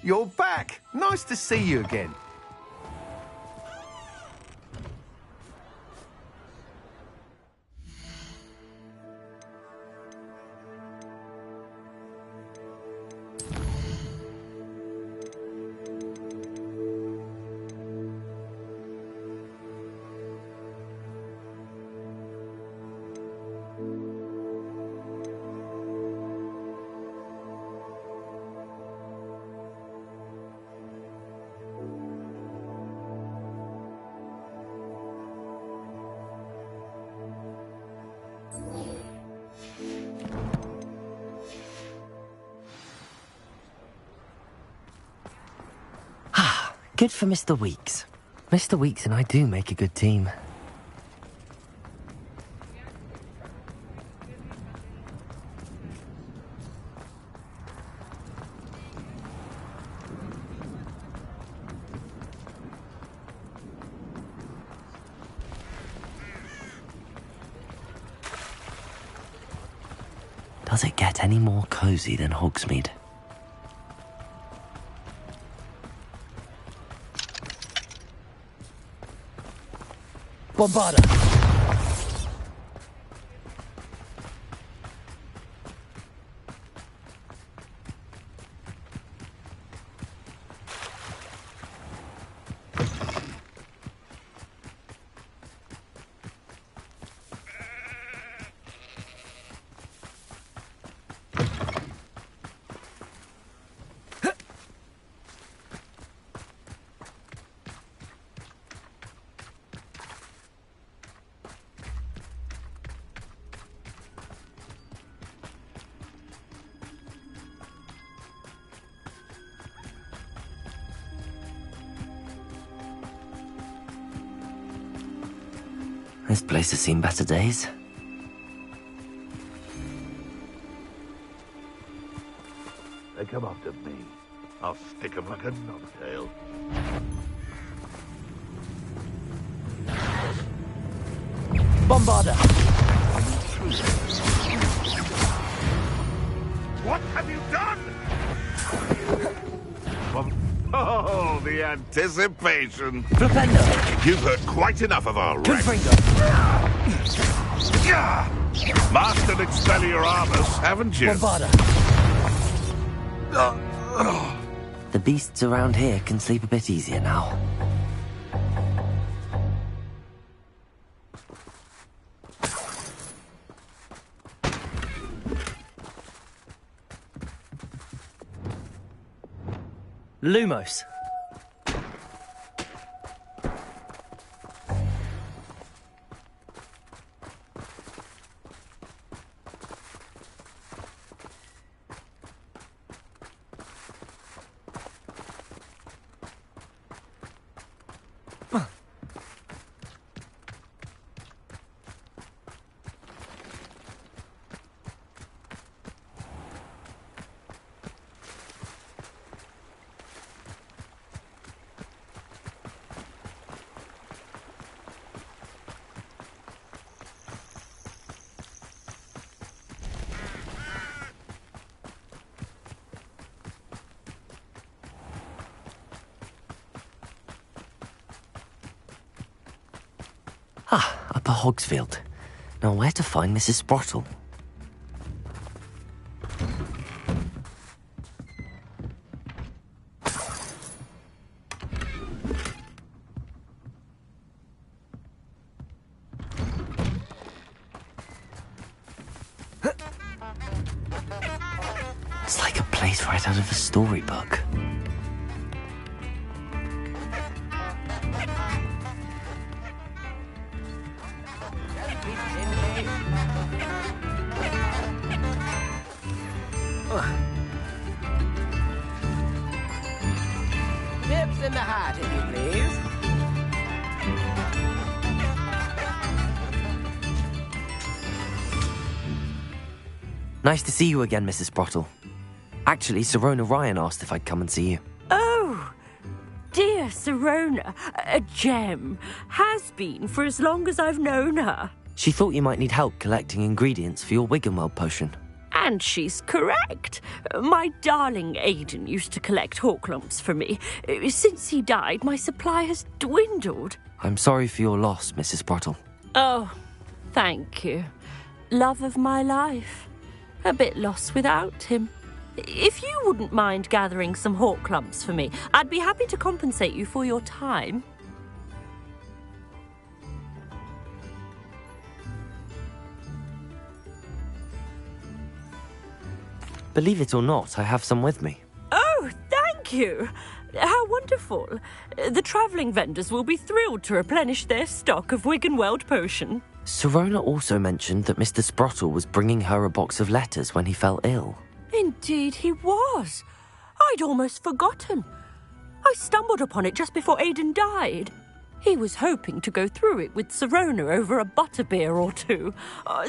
You're back. Nice to see you again. Good for Mr. Weeks. Mr. Weeks and I do make a good team. Does it get any more cozy than Hogsmeade? Bombarda! This place has seen better days. They come after me. I'll stick 'em like a knobtail. Bombarda! What have you done? Oh, the anticipation. Flipendo! You've heard quite enough of our wreck. Confringo! Mastered Expelliarmus, haven't you? Bombarda! The beasts around here can sleep a bit easier now. Lumos. Upper Hogsfield. Now where to find Mrs. Sprottle? It's like a place right out of a storybook. Nips in the hat, if you please. Nice to see you again, Mrs. Sprottle. Actually, Sirona Ryan asked if I'd come and see you. Oh, dear Sirona, a gem. Has been for as long as I've known her. She thought you might need help collecting ingredients for your Wiggenweld potion. And she's correct. My darling Aidan used to collect Horklumps for me. Since he died, my supply has dwindled. I'm sorry for your loss, Mrs. Sprottle. Oh, thank you. Love of my life. A bit lost without him. If you wouldn't mind gathering some Horklumps for me, I'd be happy to compensate you for your time. Believe it or not, I have some with me. Oh, thank you. How wonderful. The travelling vendors will be thrilled to replenish their stock of Wiggenweld potion. Sirona also mentioned that Mr. Sprottle was bringing her a box of letters when he fell ill. Indeed he was. I'd almost forgotten. I stumbled upon it just before Aidan died. He was hoping to go through it with Sirona over a butterbeer or two.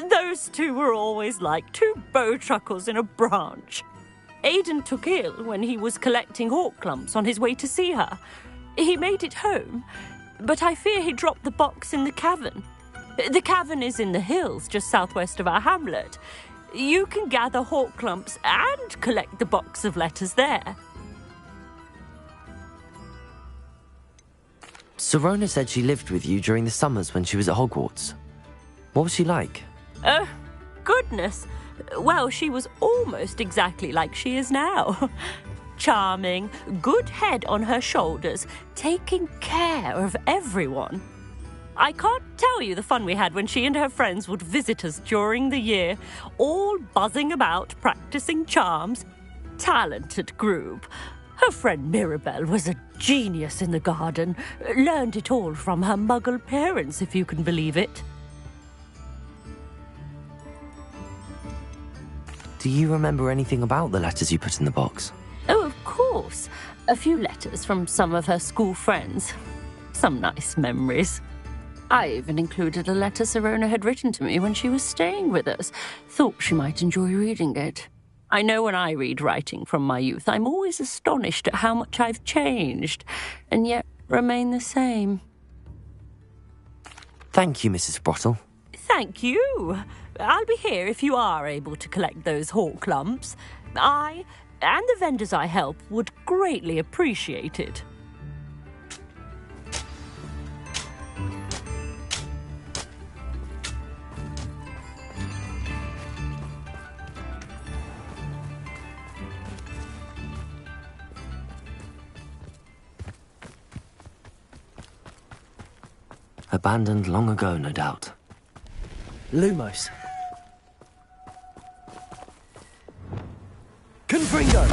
Those two were always like two bowtruckles in a branch. Aidan took ill when he was collecting Horklumps on his way to see her. He made it home, but I fear he dropped the box in the cavern. The cavern is in the hills just southwest of our hamlet. You can gather Horklumps and collect the box of letters there. Sirona said she lived with you during the summers when she was at Hogwarts. What was she like? Goodness. Well, she was almost exactly like she is now. Charming, good head on her shoulders, taking care of everyone. I can't tell you the fun we had when she and her friends would visit us during the year, all buzzing about, practicing charms. Talented group. Her friend Mirabelle was a genius in the garden. Learned it all from her muggle parents, if you can believe it. Do you remember anything about the letters you put in the box? Oh, of course. A few letters from some of her school friends. Some nice memories. I even included a letter Sirona had written to me when she was staying with us. Thought she might enjoy reading it. I know when I read writing from my youth, I'm always astonished at how much I've changed, and yet remain the same. Thank you, Mrs. Sprottle. Thank you. I'll be here if you are able to collect those Horklumps. I, and the vendors I help, would greatly appreciate it. Abandoned long ago, no doubt. Lumos. Confringo!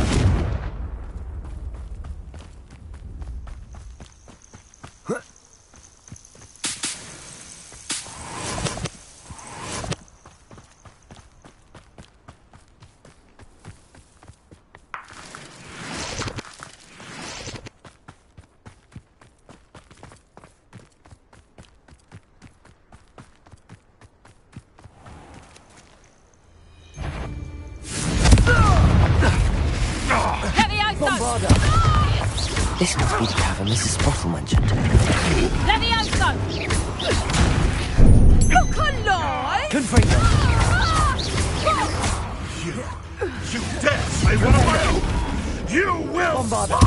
This must be the cavern Mrs. Sprottle mentioned. Levioso! Confringo! You dare say what I will! You will! Bombarda!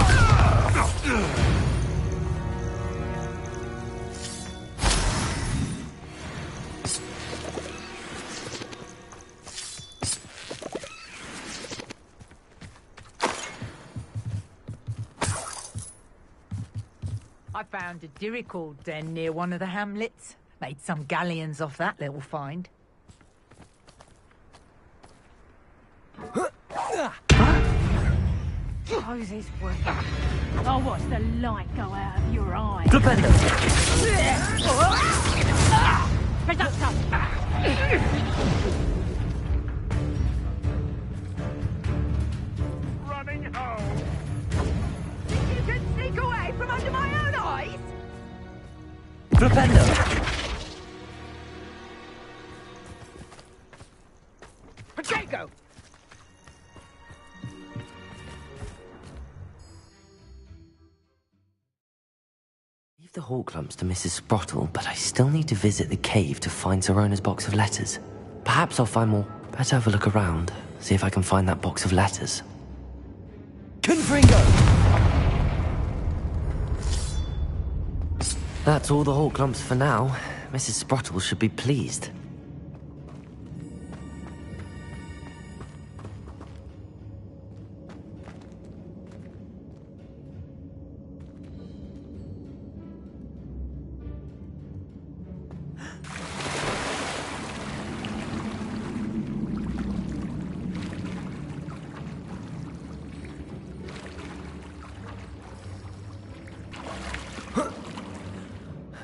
I found a Dirical den near one of the hamlets. Made some galleons off that little find. How's this working? I'll watch the light go out of your eye. Flipendo! Running home! You can sneak away from under my own eyes? Flipendo! Potato! Leave the Horklumps to Mrs. Sprottle, but I still need to visit the cave to find Sirona's box of letters. Perhaps I'll find more Better have a look around, see if I can find that box of letters. Confringo! That's all the Hawk lumps for now. Mrs. Sprottle should be pleased.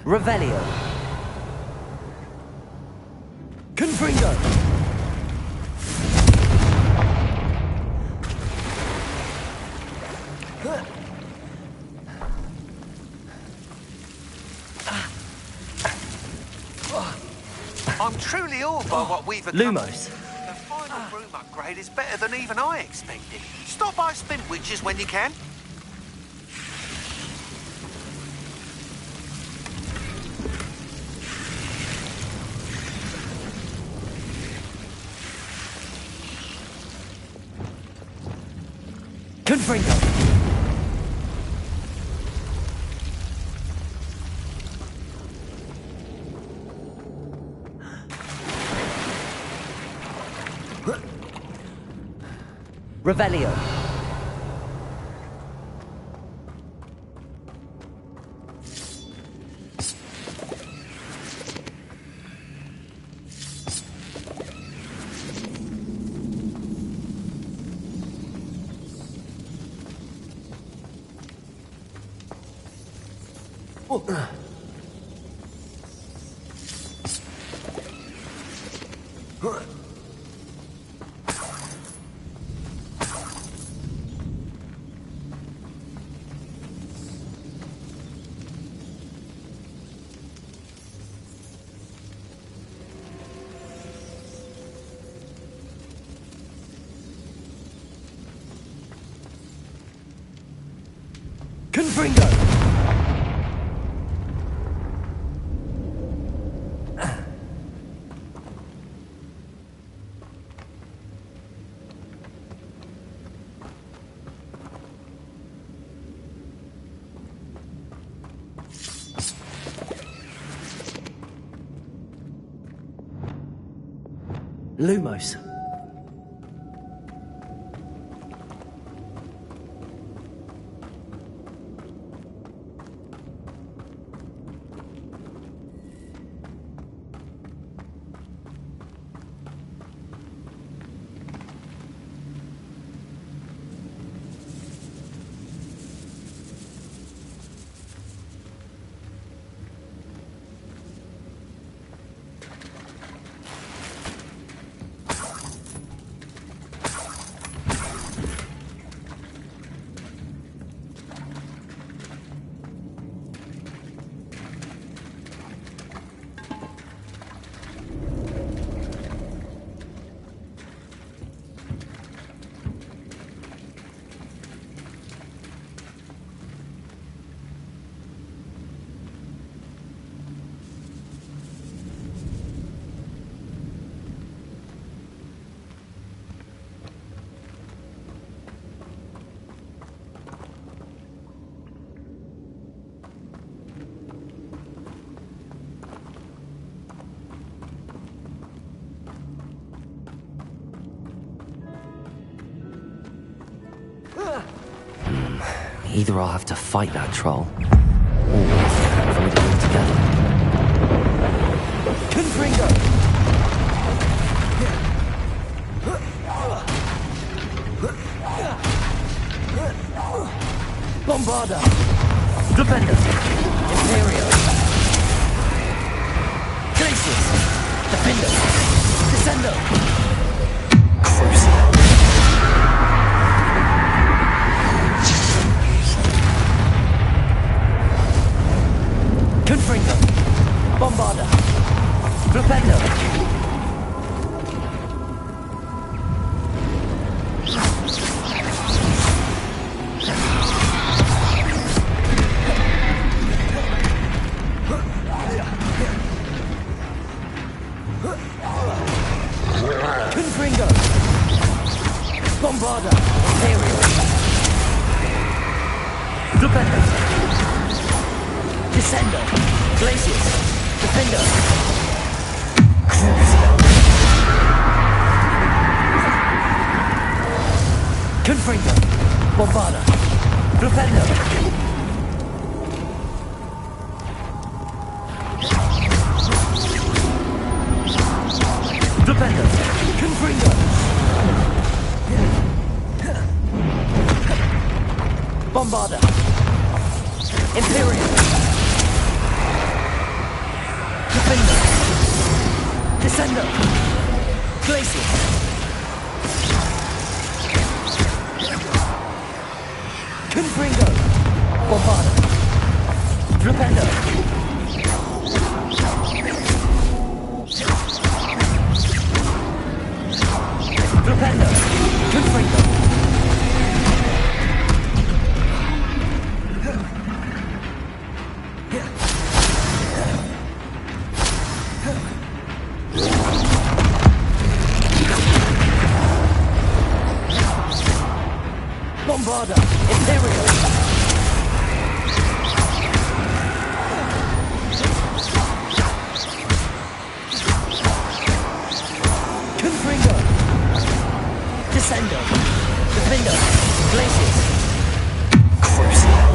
Revelio. Confringo! I'm truly awed by what we've accomplished. Lumos. The final room upgrade is better than even I expected. Stop by Spin Witches when you can. Confringo! Revelio. Confringo! Lumos. Either I'll have to fight that troll, or avoid it altogether. Confringo! Bombarda! Defender! Imperio! Glacius! Defender! Descendo! Confringo! Bombarda! Flipendo! Bombarda. Imperial. Flipendo. Descendo. Glacius. Defender. Crusader. Confringo. Bombarda. Flipendo. Flipendo. Confringo. Bombarda. Imperial. Defender. Descender. Glacius. Confringo. Bombarda. Flipendo. Flipendo. Confringo. Bombarda. Imperial. Confringo. Descendo. Defender. Glacius. Crusader.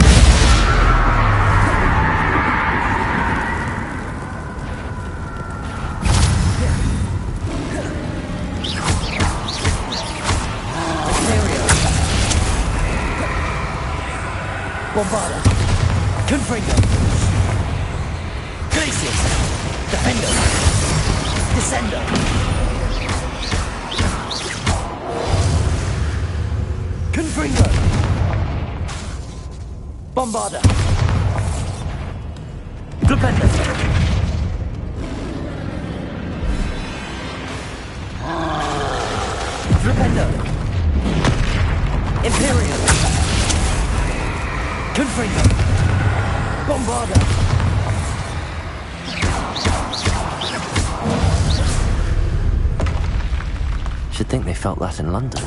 Imperial. Bombarda. Confringo. Glacius. Defender. Descendo. Confringo. Bombarda. Flipendo. Flipendo. Imperial. Confringo. Bombarda. Should think they felt that in London.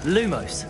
Lumos.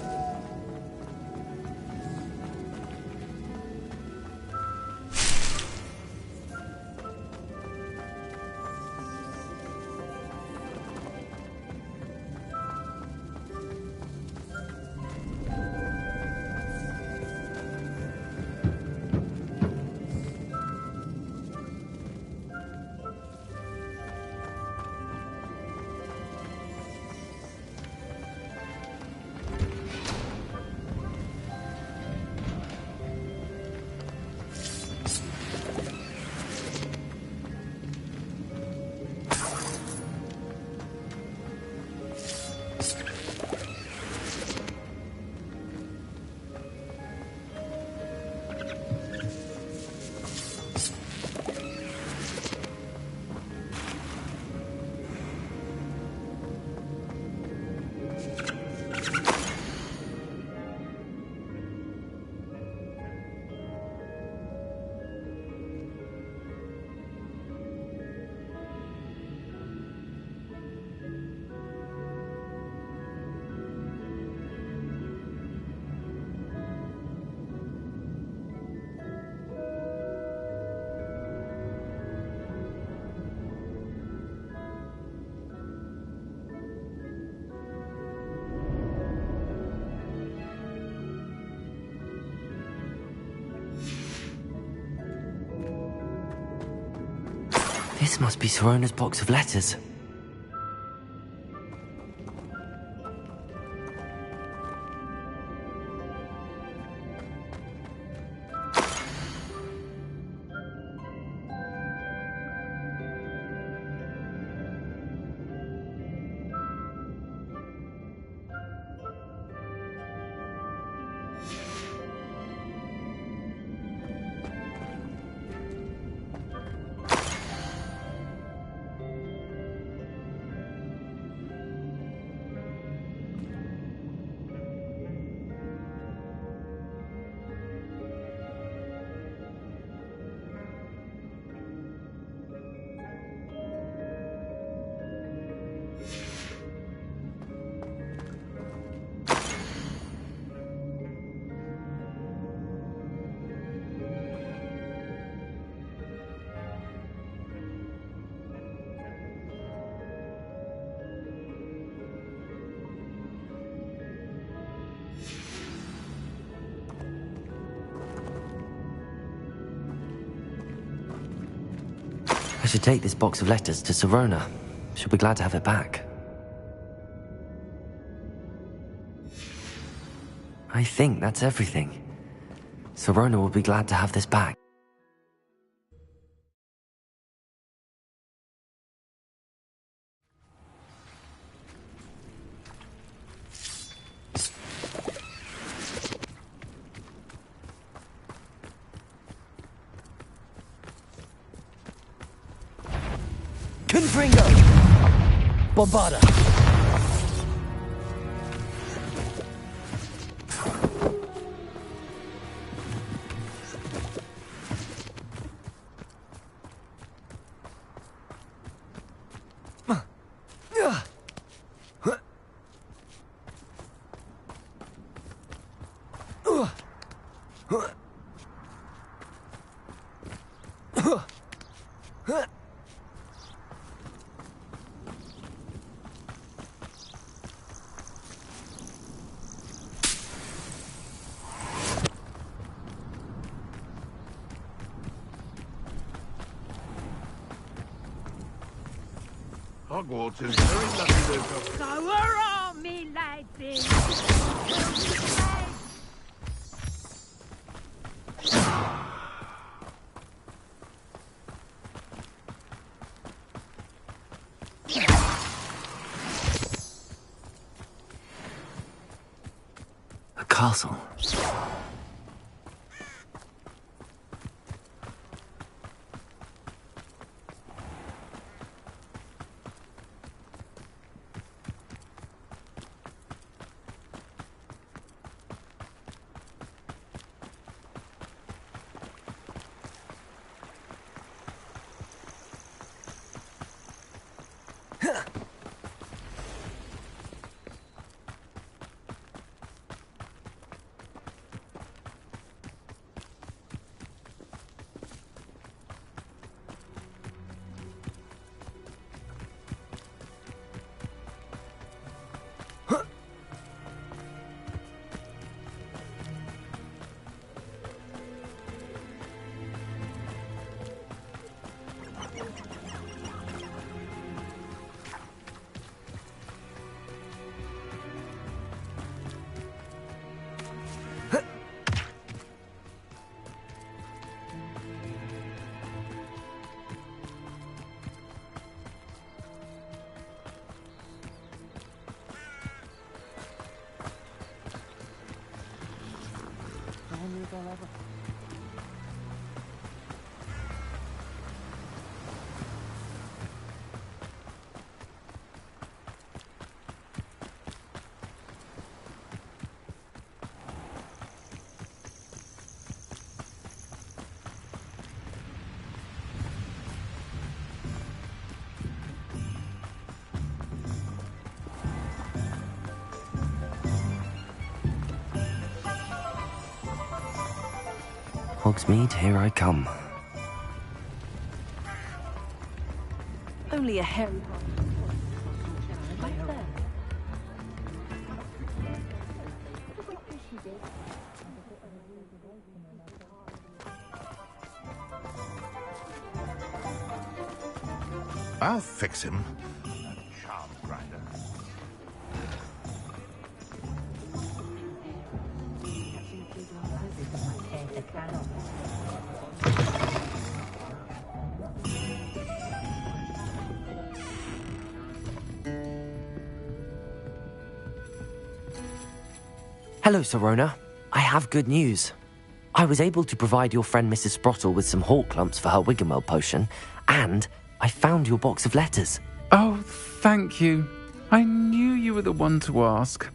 This must be Sorona's box of letters. I should take this box of letters to Sirona. She'll be glad to have it back. I think that's everything. Sirona will be glad to have this back. Confringo! Bombarda! Hogwarts is very lucky they've got... So where are me lads? A castle. Hogsmeade, here I come. Only a hair. I'll fix him. Charm grinder. Hello, Sirona. I have good news. I was able to provide your friend Mrs. Sprottle with some hawk lumps for her Wiggenweld potion, and I found your box of letters. Oh, thank you. I knew you were the one to ask.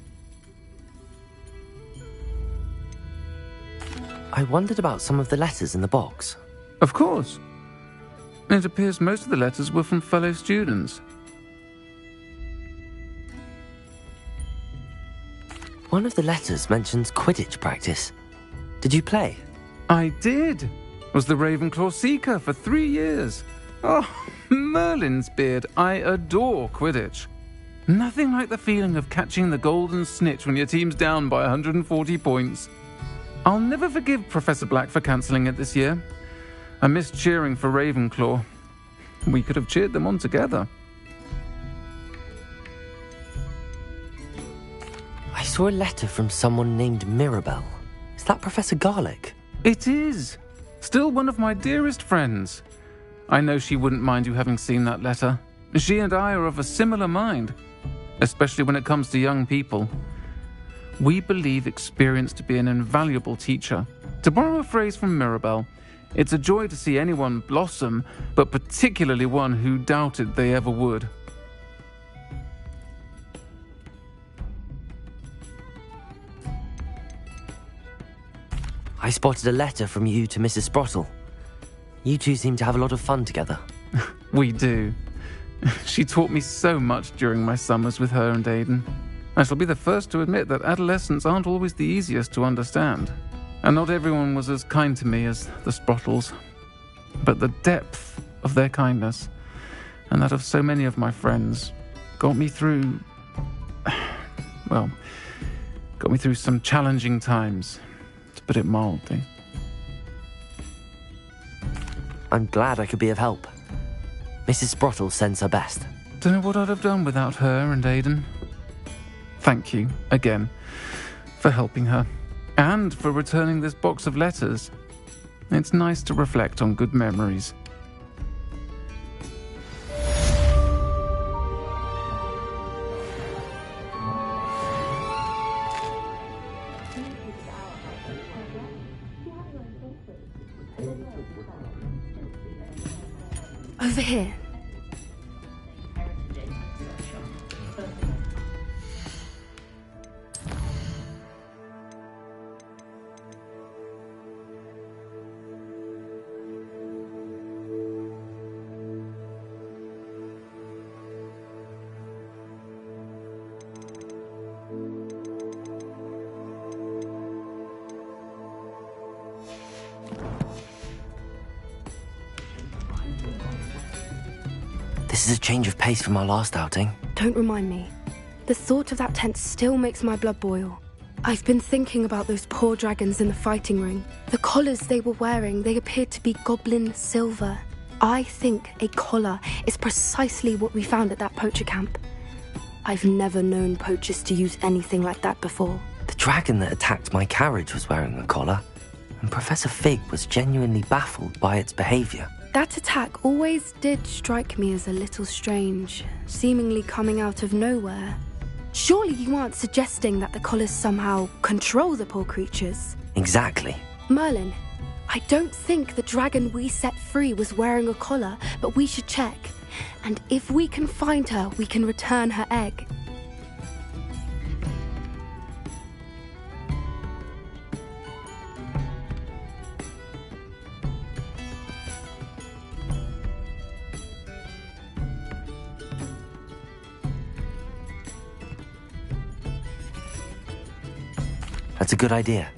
I wondered about some of the letters in the box. Of course. It appears most of the letters were from fellow students. One of the letters mentions Quidditch practice. Did you play? I did. Was the Ravenclaw Seeker for 3 years. Oh, Merlin's beard. I adore Quidditch. Nothing like the feeling of catching the golden snitch when your team's down by 140 points. I'll never forgive Professor Black for cancelling it this year. I missed cheering for Ravenclaw. We could have cheered them on together. I saw a letter from someone named Mirabelle. Is that Professor Garlick? It is. Still one of my dearest friends. I know she wouldn't mind you having seen that letter. She and I are of a similar mind, especially when it comes to young people. We believe experience to be an invaluable teacher. To borrow a phrase from Mirabelle, it's a joy to see anyone blossom, but particularly one who doubted they ever would. I spotted a letter from you to Mrs. Sprottle. You two seem to have a lot of fun together. We do. She taught me so much during my summers with her and Aiden. I shall be the first to admit that adolescents aren't always the easiest to understand. And not everyone was as kind to me as the Sprottles. But the depth of their kindness, and that of so many of my friends, got me through some challenging times, to put it mildly. I'm glad I could be of help. Mrs. Sprottle sends her best. Don't know what I'd have done without her and Aiden. Thank you, again, for helping her, and for returning this box of letters. It's nice to reflect on good memories. Over here. This is a change of pace from our last outing. Don't remind me. The thought of that tent still makes my blood boil. I've been thinking about those poor dragons in the fighting ring. The collars they were wearing, they appeared to be goblin silver. I think a collar is precisely what we found at that poacher camp. I've never known poachers to use anything like that before. The dragon that attacked my carriage was wearing a collar, and Professor Fig was genuinely baffled by its behavior. That attack always did strike me as a little strange, seemingly coming out of nowhere. Surely you aren't suggesting that the collars somehow control the poor creatures? Exactly. Merlin, I don't think the dragon we set free was wearing a collar, but we should check. And if we can find her, we can return her egg. That's a good idea.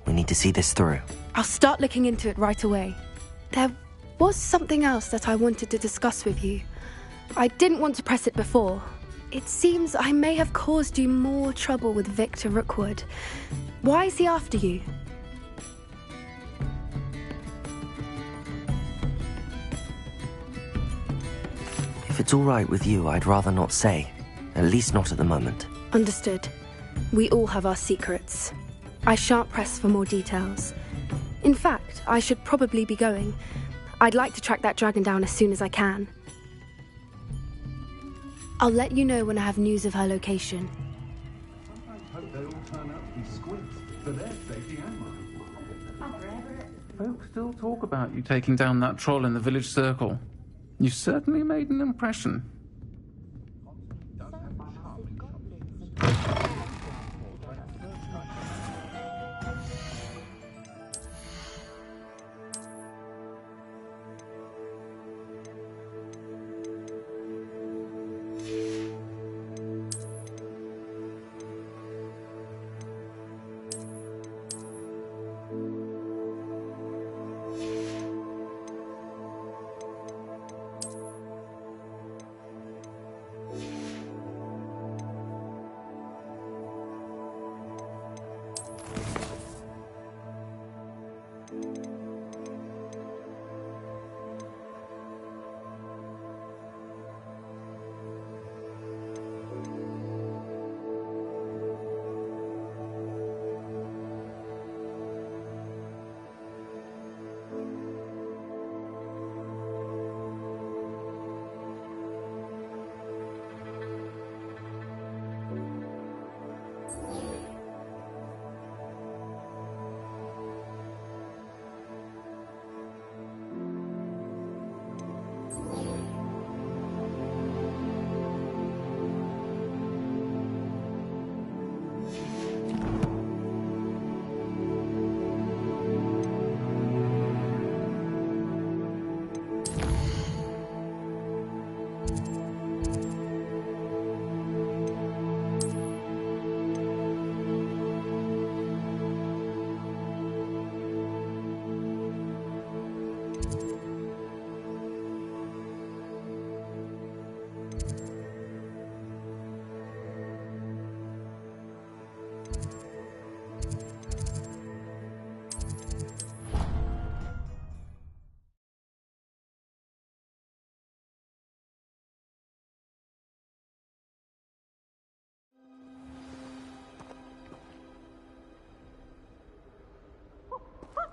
We need to see this through. I'll start looking into it right away. There was something else that I wanted to discuss with you. I didn't want to press it before. It seems I may have caused you more trouble with Victor Rookwood. Why is he after you? If it's all right with you, I'd rather not say. At least not at the moment. Understood. We all have our secrets. I shan't press for more details. In fact, I should probably be going. I'd like to track that dragon down as soon as I can. I'll let you know when I have news of her location. I hope they all turn out to be squids for their safety and mine. Folks still talk about you taking down that troll in the village circle. You certainly made an impression.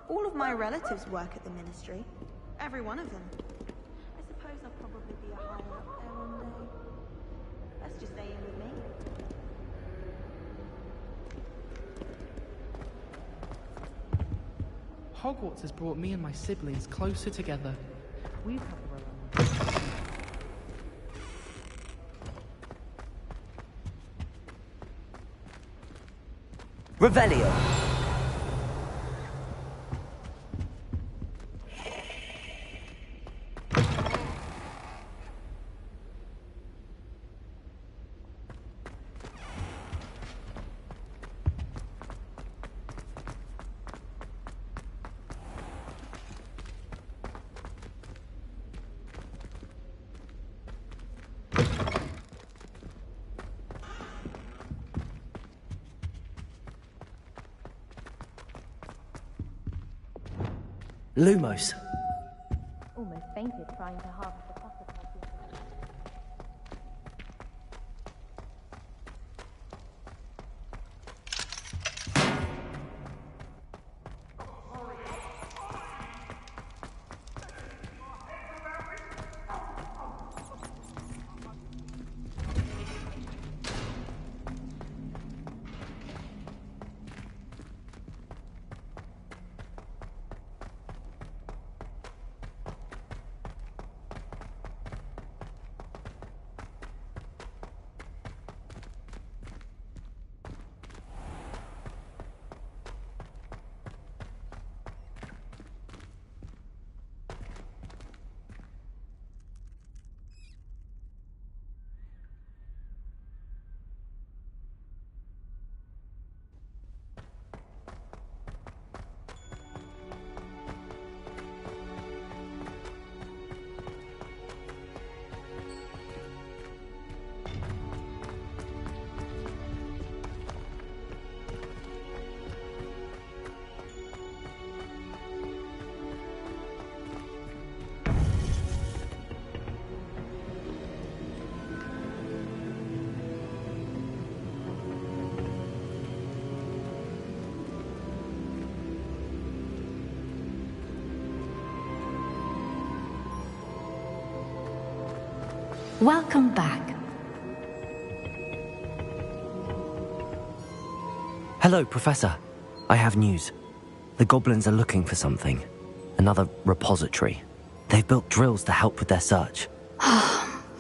All of my relatives work at the ministry. Every one of them. I suppose I'll probably be a higher up there one day. Let's just stay in with me. Hogwarts has brought me and my siblings closer together. We've had a Revelio. Lumos. Almost fainted trying to harvest the pocket. Welcome back. Hello, Professor. I have news. The goblins are looking for something. Another repository. They've built drills to help with their search.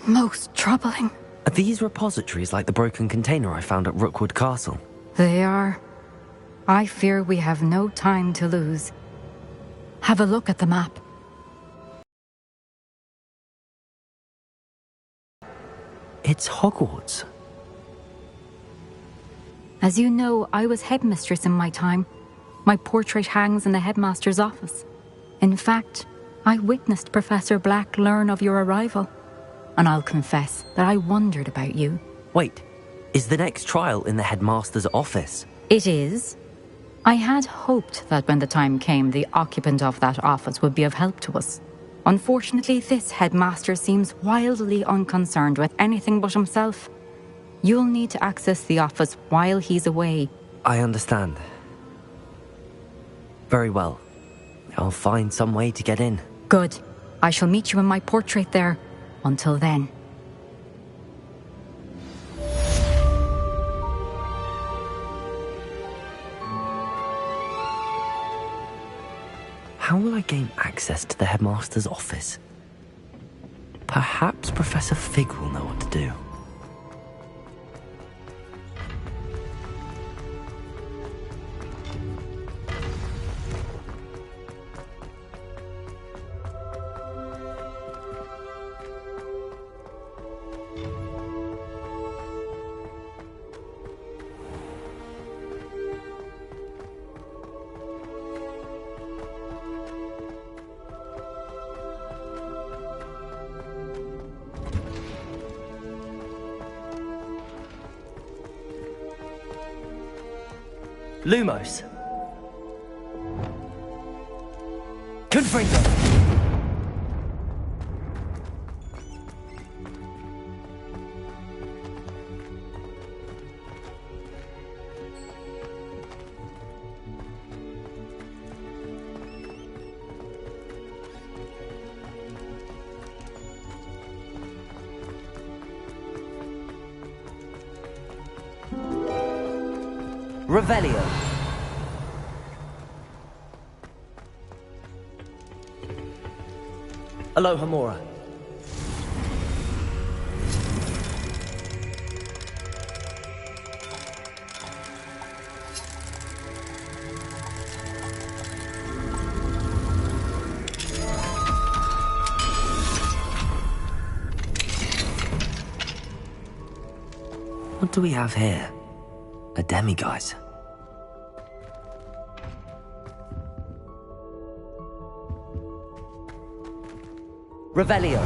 Most troubling. Are these repositories like the broken container I found at Rookwood Castle? They are. I fear we have no time to lose. Have a look at the map. It's Hogwarts. As you know, I was headmistress in my time. My portrait hangs in the headmaster's office. In fact, I witnessed Professor Black learn of your arrival. And I'll confess that I wondered about you. Wait, is the next trial in the headmaster's office? It is. I had hoped that when the time came, the occupant of that office would be of help to us. Unfortunately, this headmaster seems wildly unconcerned with anything but himself. You'll need to access the office while he's away. I understand. Very well. I'll find some way to get in. Good. I shall meet you in my portrait there. Until then. How will I gain access to the headmaster's office? Perhaps Professor Fig will know what to do. Lumos. Confringo. Revelio. Alohomora. What do we have here? A demiguise. Revelio.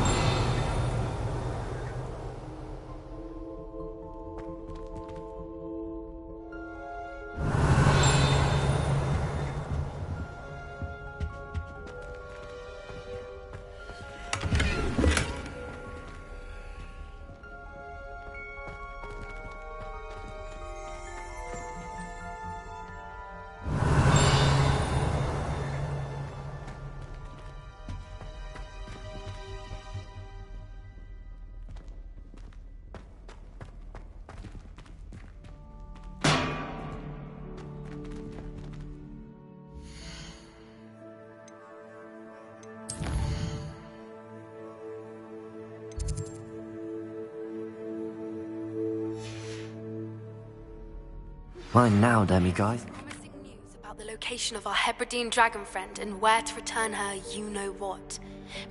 Mine now, demiguise. Promising news about the location of our Hebridean dragon friend and where to return her you-know-what.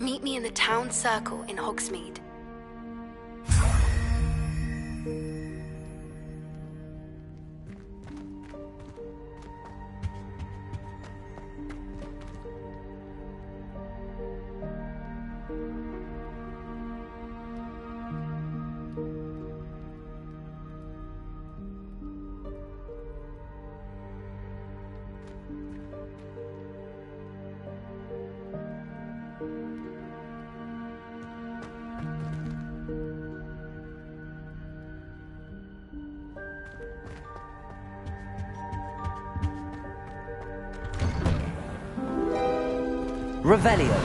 Meet me in the town circle in Hogsmeade. Revelio.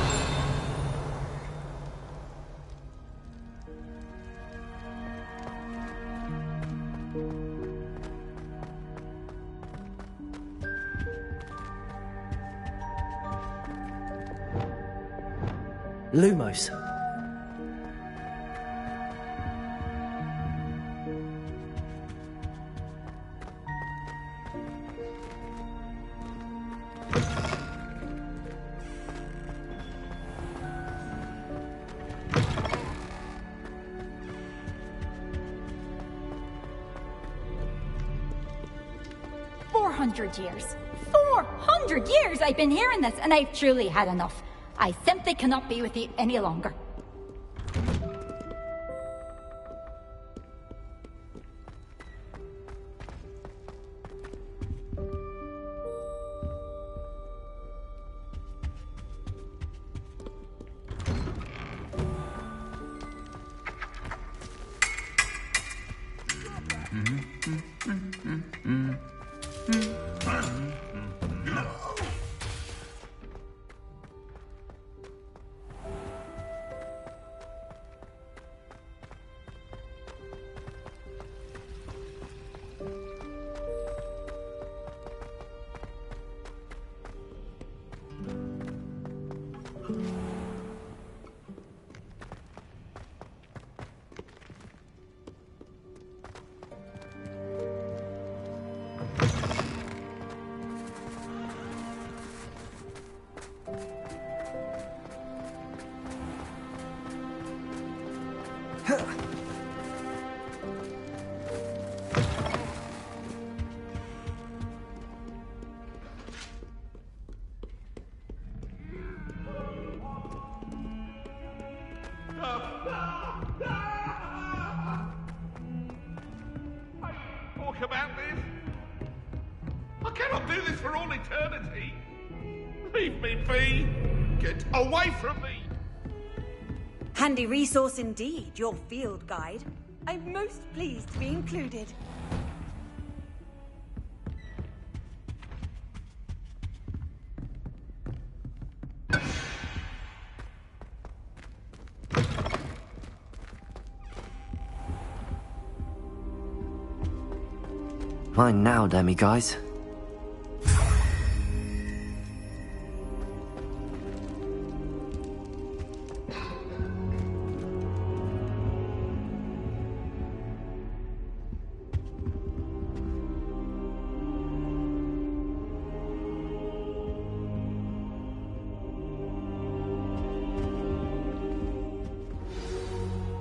Lumos. Years. 400 years I've been hearing this, and I've truly had enough. I simply cannot be with you any longer. Talk about this. I cannot do this for all eternity. Leave me be. Get away from me. Handy resource indeed, your field guide. I'm most pleased to be included. Mine now, Demi guys.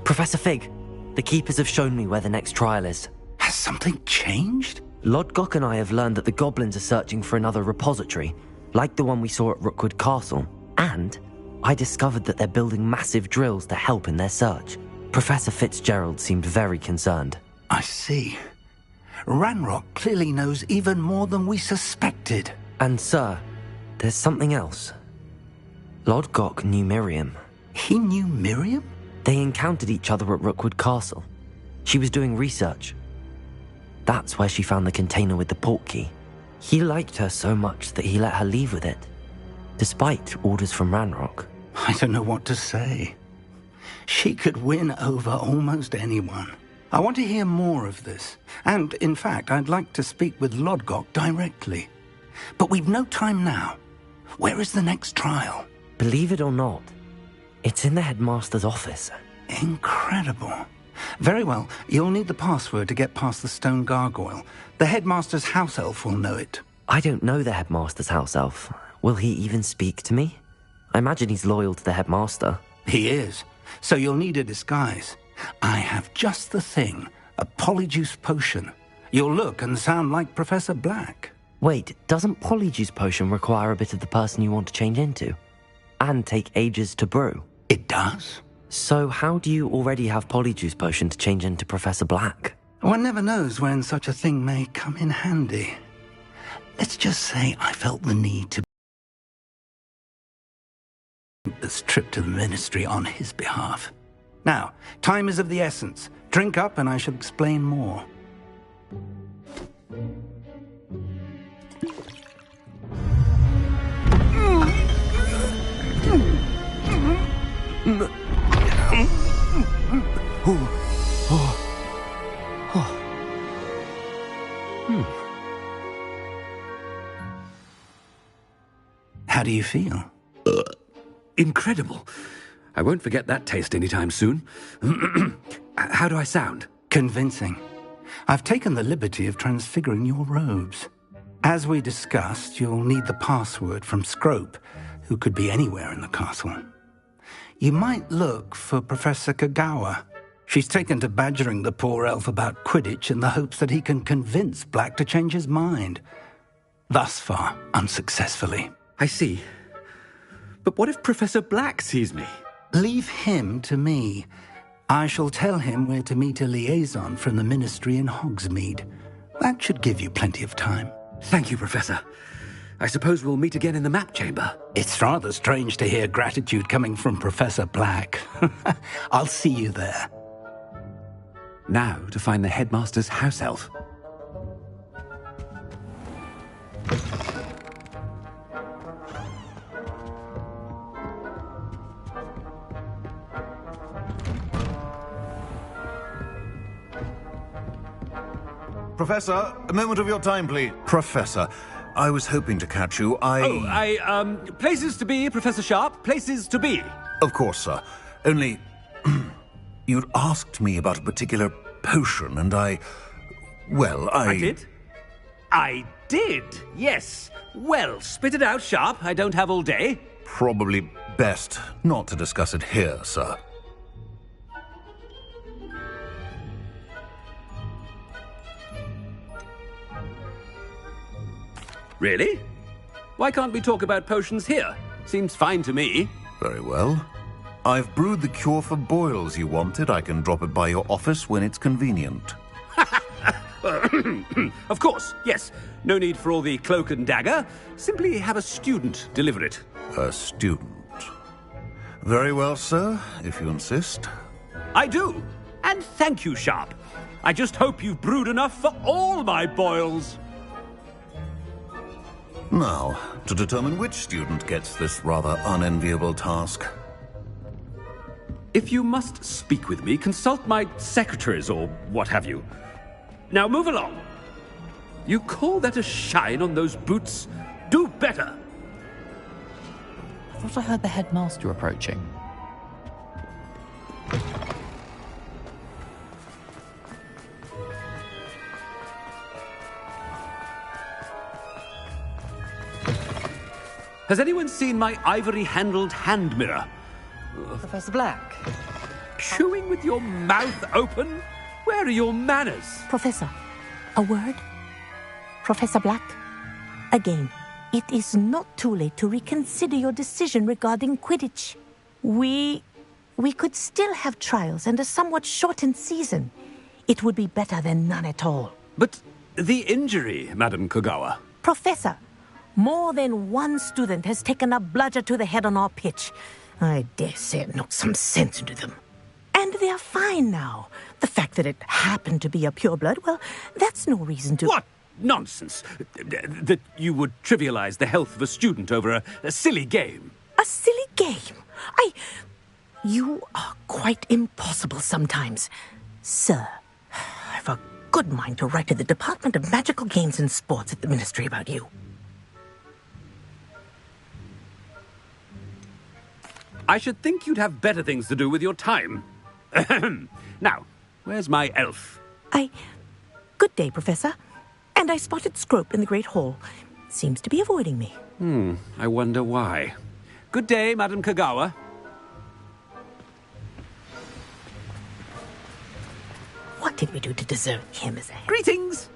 Professor Fig, the Keepers have shown me where the next trial is. Has something changed? Lodgok and I have learned that the goblins are searching for another repository, like the one we saw at Rookwood Castle. And I discovered that they're building massive drills to help in their search. Professor Fitzgerald seemed very concerned. I see. Ranrock clearly knows even more than we suspected. And sir, there's something else. Lodgok knew Miriam. He knew Miriam? They encountered each other at Rookwood Castle. She was doing research. That's where she found the container with the port key. He liked her so much that he let her leave with it, despite orders from Ranrock. I don't know what to say. She could win over almost anyone. I want to hear more of this. And, in fact, I'd like to speak with Lodgok directly. But we've no time now. Where is the next trial? Believe it or not, it's in the headmaster's office. Incredible. Very well. You'll need the password to get past the stone gargoyle. The headmaster's house elf will know it. I don't know the headmaster's house elf. Will he even speak to me? I imagine he's loyal to the headmaster. He is. So you'll need a disguise. I have just the thing. A polyjuice potion. You'll look and sound like Professor Black. Wait, doesn't polyjuice potion require a bit of the person you want to change into? And take ages to brew? It does. So how do you already have polyjuice potion to change into Professor Black? One never knows when such a thing may come in handy. Let's just say I felt the need to make this trip to the Ministry on his behalf. Now, time is of the essence. Drink up and I shall explain more. How do you feel? Incredible. I won't forget that taste anytime soon. How do I sound? Convincing. I've taken the liberty of transfiguring your robes. As we discussed, you'll need the password from Scrope, who could be anywhere in the castle. You might look for Professor Kagawa. She's taken to badgering the poor elf about Quidditch in the hopes that he can convince Black to change his mind. Thus far, unsuccessfully. I see. But what if Professor Black sees me? Leave him to me. I shall tell him where to meet a liaison from the Ministry in Hogsmeade. That should give you plenty of time. Thank you, Professor. I suppose we'll meet again in the map chamber. It's rather strange to hear gratitude coming from Professor Black. I'll see you there. Now to find the headmaster's house elf. Professor, a moment of your time, please. Professor, I was hoping to catch you. Places to be, Professor Sharp. Places to be. Of course, sir. Only, you'd asked me about a particular potion, and I did? I did, yes. Well, spit it out, Sharp. I don't have all day. Probably best not to discuss it here, sir. Really? Why can't we talk about potions here? Seems fine to me. Very well. I've brewed the cure for boils you wanted. I can drop it by your office when it's convenient. Of course, yes. No need for all the cloak and dagger. Simply have a student deliver it. A student. Very well, sir, if you insist. I do. And thank you, Sharp. I just hope you've brewed enough for all my boils. Now, to determine which student gets this rather unenviable task. If you must speak with me, consult my secretaries or what have you. Now move along. You call that a shine on those boots? Do better. I thought I heard the headmaster approaching. Has anyone seen my ivory-handled hand mirror? Professor Black. Chewing with your mouth open? Where are your manners? Professor, a word? Professor Black, again, it is not too late to reconsider your decision regarding Quidditch. We could still have trials and a somewhat shortened season. It would be better than none at all. But the injury, Madam Kogawa. Professor, more than one student has taken a bludger to the head on our pitch. I dare say it knocked some sense into them. And they're fine now. The fact that it happened to be a pureblood, well, that's no reason to... What nonsense! That you would trivialize the health of a student over a silly game. A silly game? You are quite impossible sometimes. Sir, I've a good mind to write to the Department of Magical Games and Sports at the Ministry about you. I should think you'd have better things to do with your time. Now, where's my elf? Good day, Professor. And I spotted Scrope in the Great Hall. Seems to be avoiding me. I wonder why. Good day, Madam Kogawa. What did we do to deserve him as a... Greetings!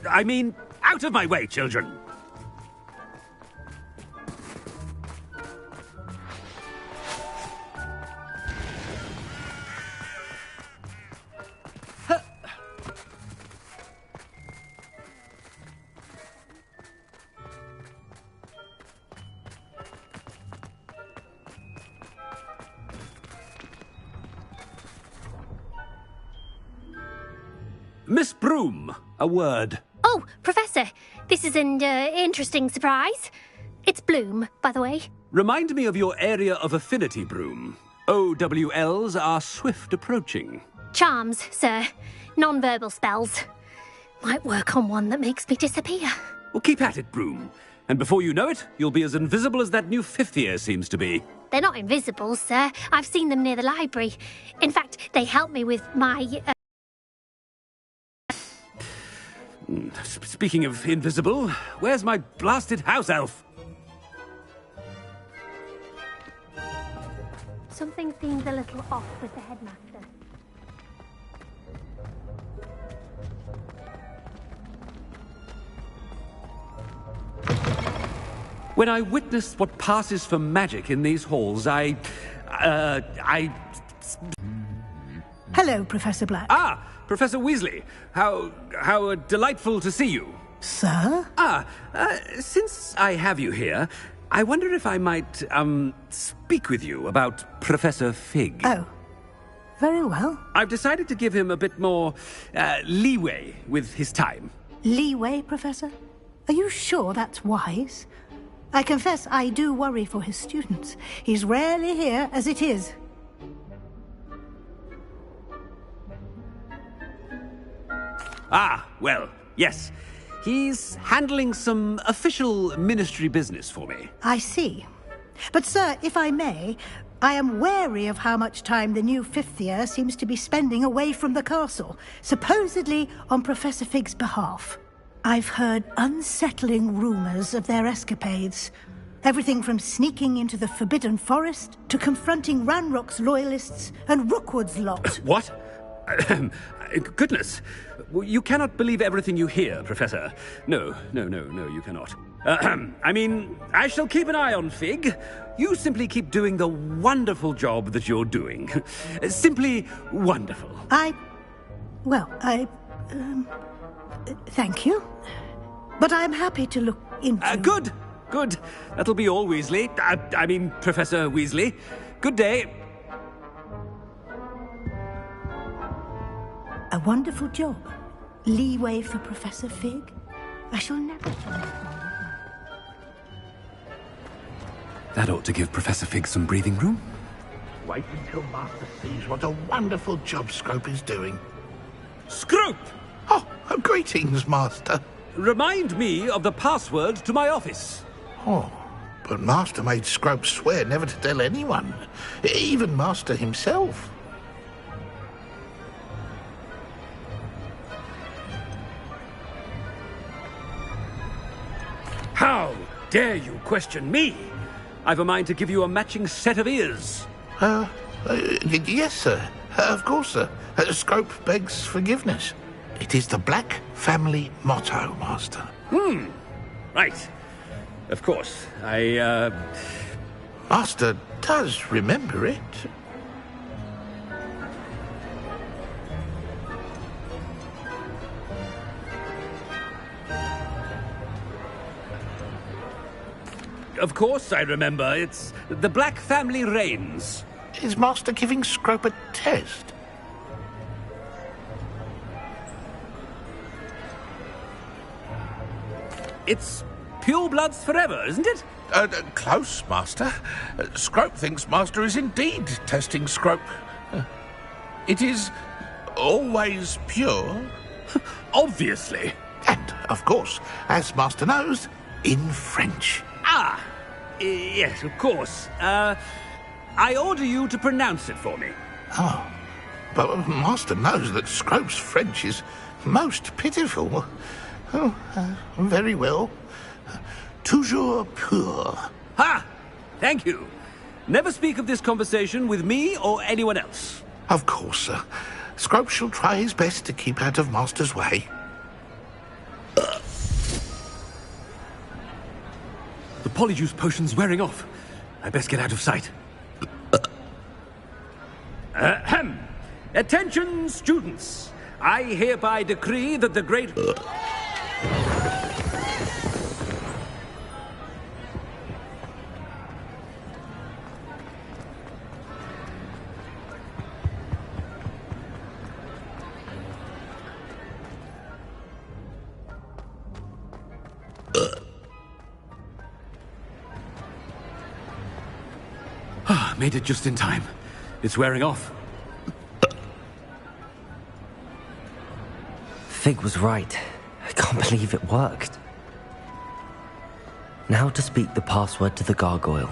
I mean, out of my way, children. Miss Broom, a word. Oh, Professor, this is an interesting surprise. It's Bloom, by the way. Remind me of your area of affinity, Broom. OWLs are swift approaching. Charms, sir. Non-verbal spells. Might work on one that makes me disappear. Well, keep at it, Broom. And before you know it, you'll be as invisible as that new fifth year seems to be. They're not invisible, sir. I've seen them near the library. In fact, they helped me with my... Speaking of invisible, where's my blasted house elf? Something seems a little off with the headmaster. When I witness what passes for magic in these halls, I... Hello, Professor Black. Ah, Professor Weasley. How delightful to see you. Sir? Since I have you here, I wonder if I might, speak with you about Professor Fig. Oh, very well. I've decided to give him a bit more, leeway with his time. Leeway, Professor? Are you sure that's wise? I confess I do worry for his students. He's rarely here as it is. Ah, well, yes. He's handling some official ministry business for me. I see. But, sir, if I may, I am wary of how much time the new fifth year seems to be spending away from the castle, supposedly on Professor Fig's behalf. I've heard unsettling rumours of their escapades. Everything from sneaking into the Forbidden Forest to confronting Ranrock's loyalists and Rookwood's lot. What? Goodness. You cannot believe everything you hear, Professor. No, you cannot. I mean, I shall keep an eye on Fig. You simply keep doing the wonderful job that you're doing. Simply wonderful. Thank you. But I'm happy to look into... Good. Good. That'll be all, Weasley. I mean, Professor Weasley. Good day. A wonderful job. Leeway for Professor Fig. I shall never... That ought to give Professor Fig some breathing room. Wait until Master sees what a wonderful job Scrope is doing. Scrope! Oh, greetings, Master. Remind me of the password to my office. Oh, but Master made Scrope swear never to tell anyone, even Master himself. How dare you question me? I've a mind to give you a matching set of ears. Yes, sir. Of course, sir. Scrope begs forgiveness. It is the Black family motto, Master. Right. Of course. Master does remember it. Of course I remember. It's the Black family reigns. Is Master giving Scrope a test? It's pure bloods forever, isn't it? Close, Master. Scrope thinks Master is indeed testing Scrope. It is always pure. Obviously. And, of course, as Master knows, in French. Yes, of course. I order you to pronounce it for me. Oh, but Master knows that Scrope's French is most pitiful. Oh, very well. Toujours pur. Ha! Thank you. Never speak of this conversation with me or anyone else. Of course, sir. Scrope shall try his best to keep out of Master's way. The polyjuice potion's wearing off. I best get out of sight. Ahem. Attention, students. I hereby decree that the great... Made it just in time. It's wearing off. Fig was right. I can't believe it worked. Now to speak the password to the gargoyle.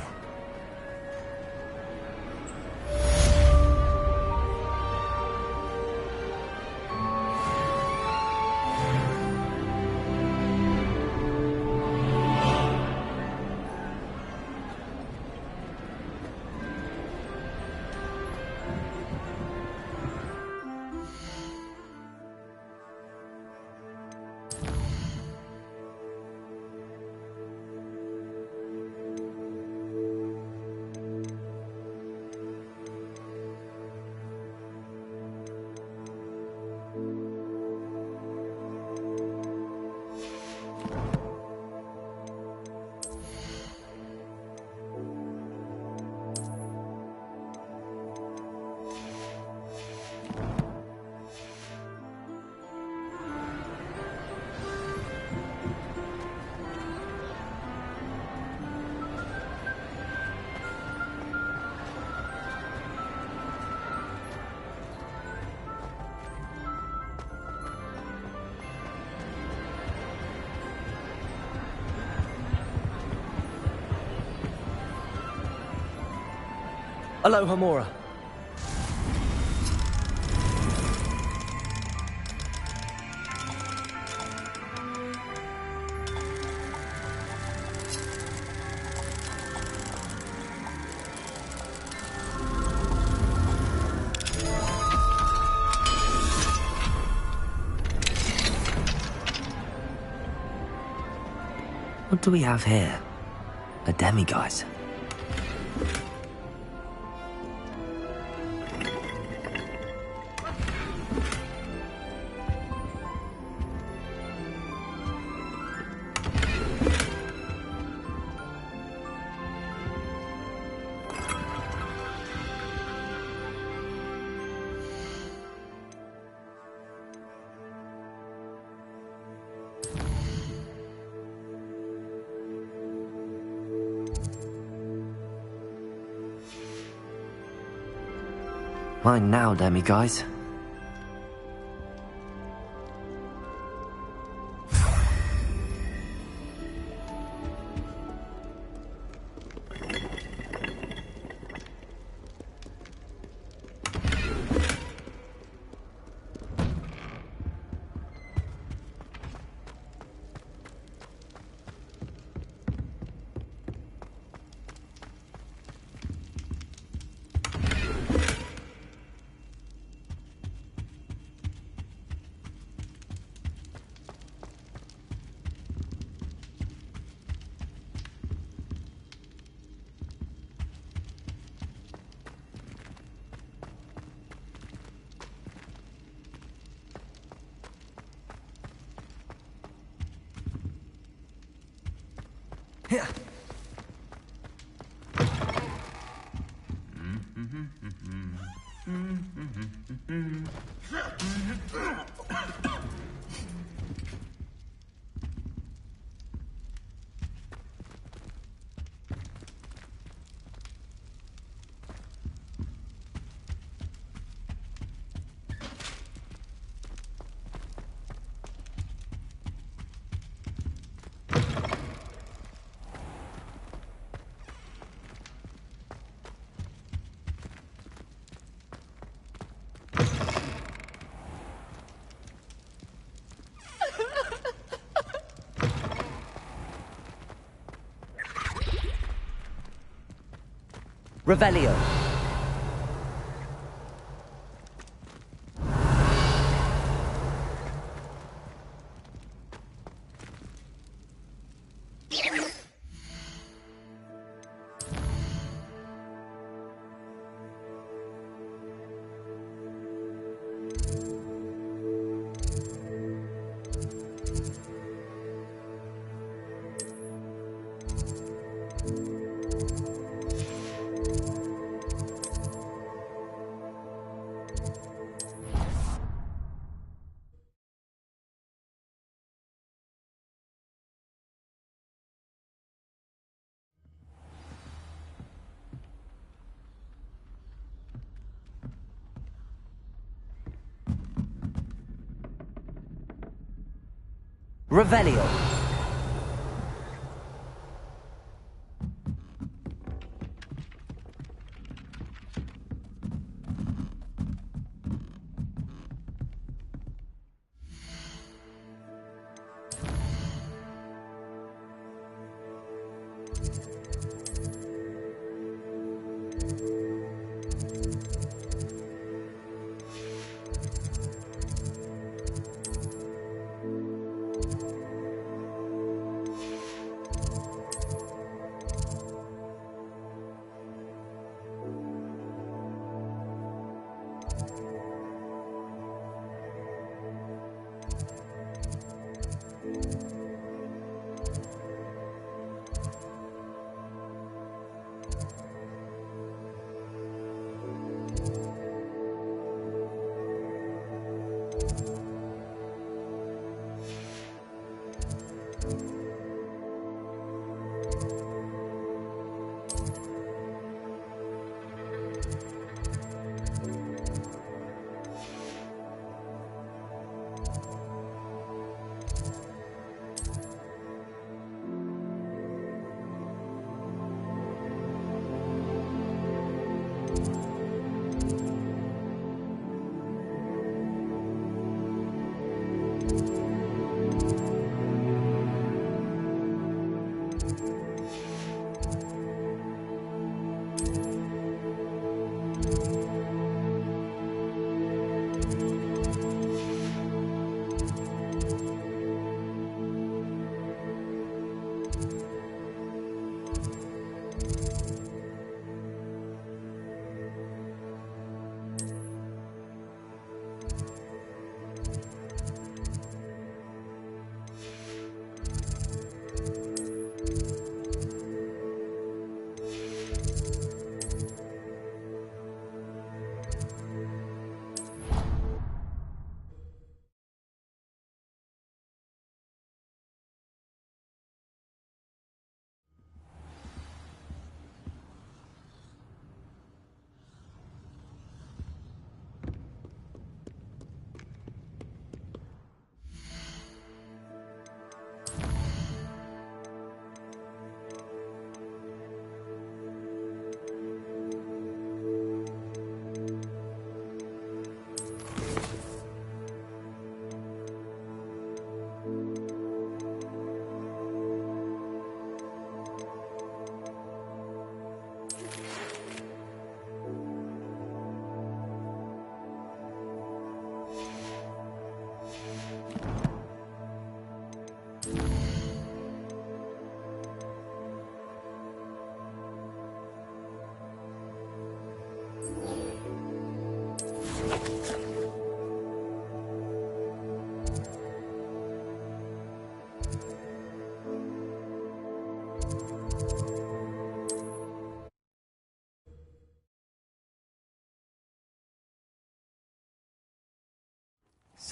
Aloha, Mora. What do we have here? A demiguise. Mine now, Demi guys. Here. Revelio. Revelio.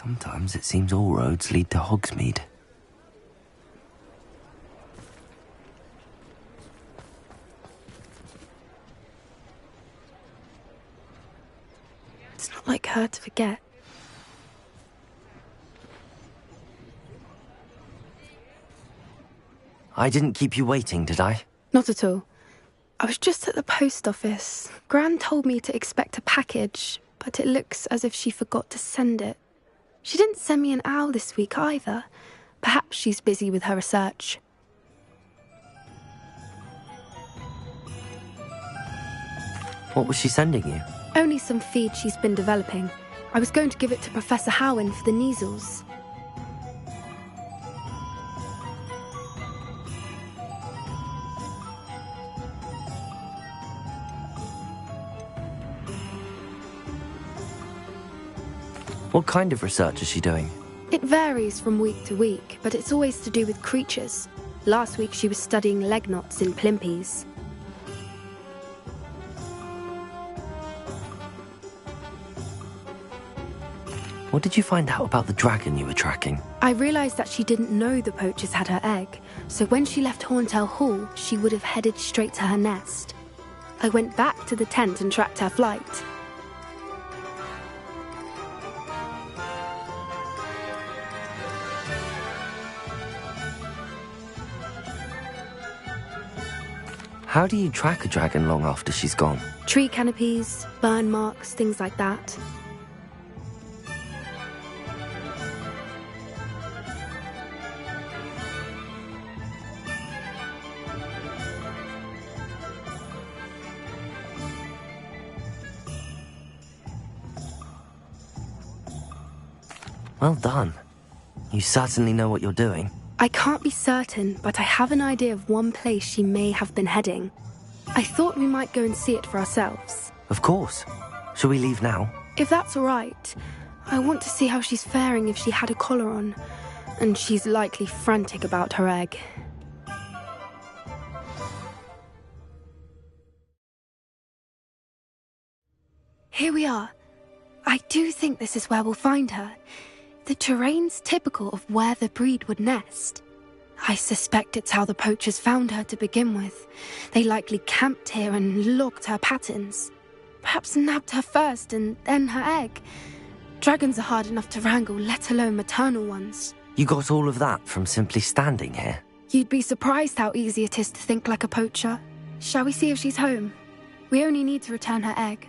Sometimes it seems all roads lead to Hogsmeade. It's not like her to forget. I didn't keep you waiting, did I? Not at all. I was just at the post office. Gran told me to expect a package, but it looks as if she forgot to send it. She didn't send me an owl this week either. Perhaps she's busy with her research. What was she sending you? Only some feed she's been developing. I was going to give it to Professor Howen for the measles. What kind of research is she doing? It varies from week to week, but it's always to do with creatures. Last week she was studying leg knots in plimpies. What did you find out about the dragon you were tracking? I realised that she didn't know the poachers had her egg, so when she left Horntail Hall, she would have headed straight to her nest. I went back to the tent and tracked her flight. How do you track a dragon long after she's gone? Tree canopies, burn marks, things like that. Well done. You certainly know what you're doing. I can't be certain, but I have an idea of one place she may have been heading. I thought we might go and see it for ourselves. Of course. Shall we leave now? If that's all right. I want to see how she's faring if she had a collar on. And she's likely frantic about her egg. Here we are. I do think this is where we'll find her. The terrain's typical of where the breed would nest. I suspect it's how the poachers found her to begin with. They likely camped here and logged her patterns. Perhaps nabbed her first and then her egg. Dragons are hard enough to wrangle, let alone maternal ones. You got all of that from simply standing here? You'd be surprised how easy it is to think like a poacher. Shall we see if she's home? We only need to return her egg.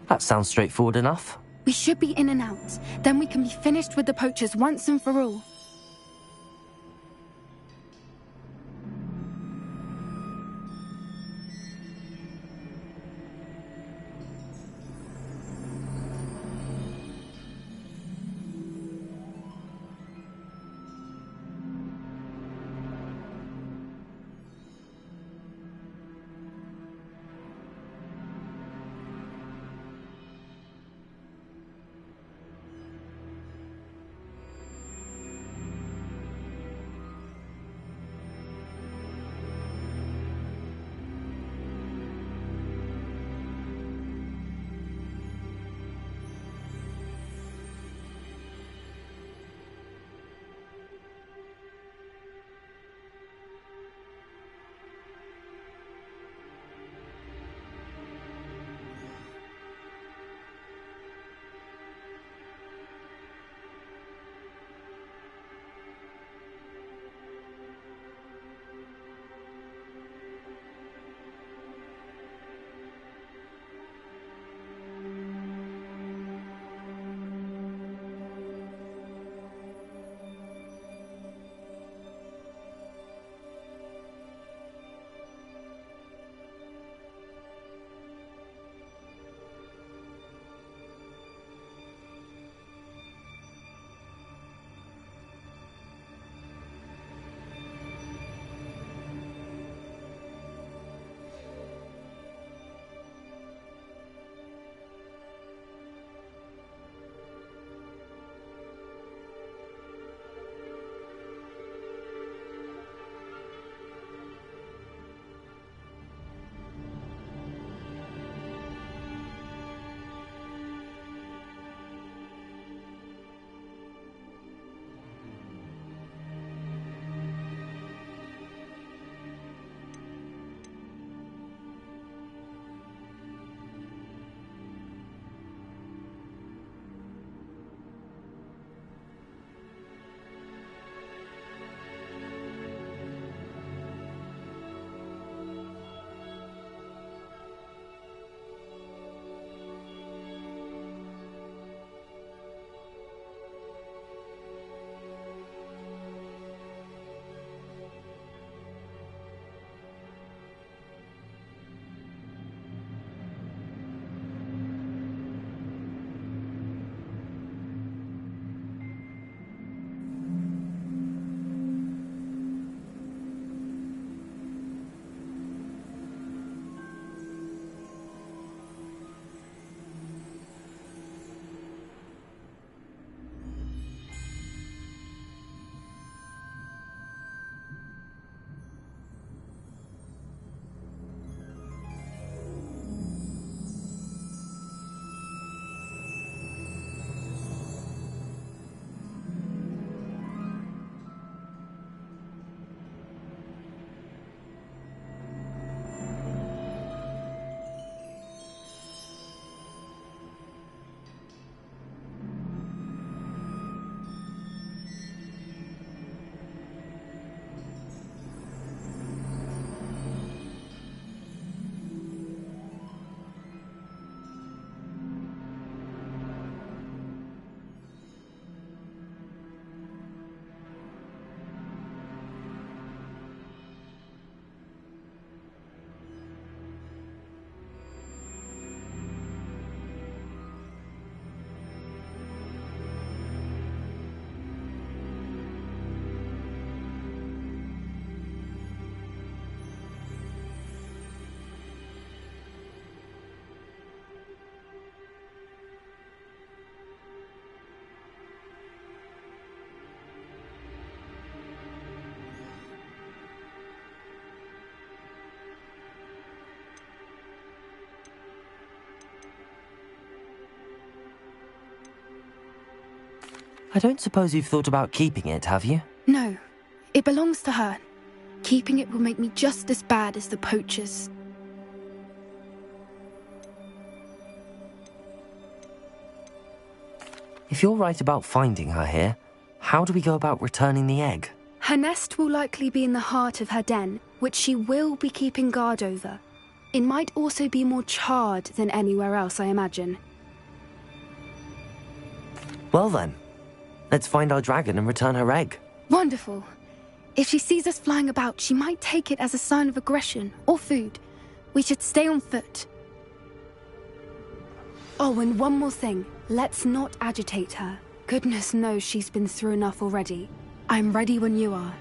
That sounds straightforward enough. We should be in and out. Then we can be finished with the poachers once and for all. I don't suppose you've thought about keeping it, have you? No, it belongs to her. Keeping it will make me just as bad as the poachers. If you're right about finding her here, how do we go about returning the egg? Her nest will likely be in the heart of her den, which she will be keeping guard over. It might also be more charred than anywhere else, I imagine. Well then, let's find our dragon and return her egg. Wonderful. If she sees us flying about, she might take it as a sign of aggression or food. We should stay on foot. Oh, and one more thing. Let's not agitate her. Goodness knows she's been through enough already. I'm ready when you are.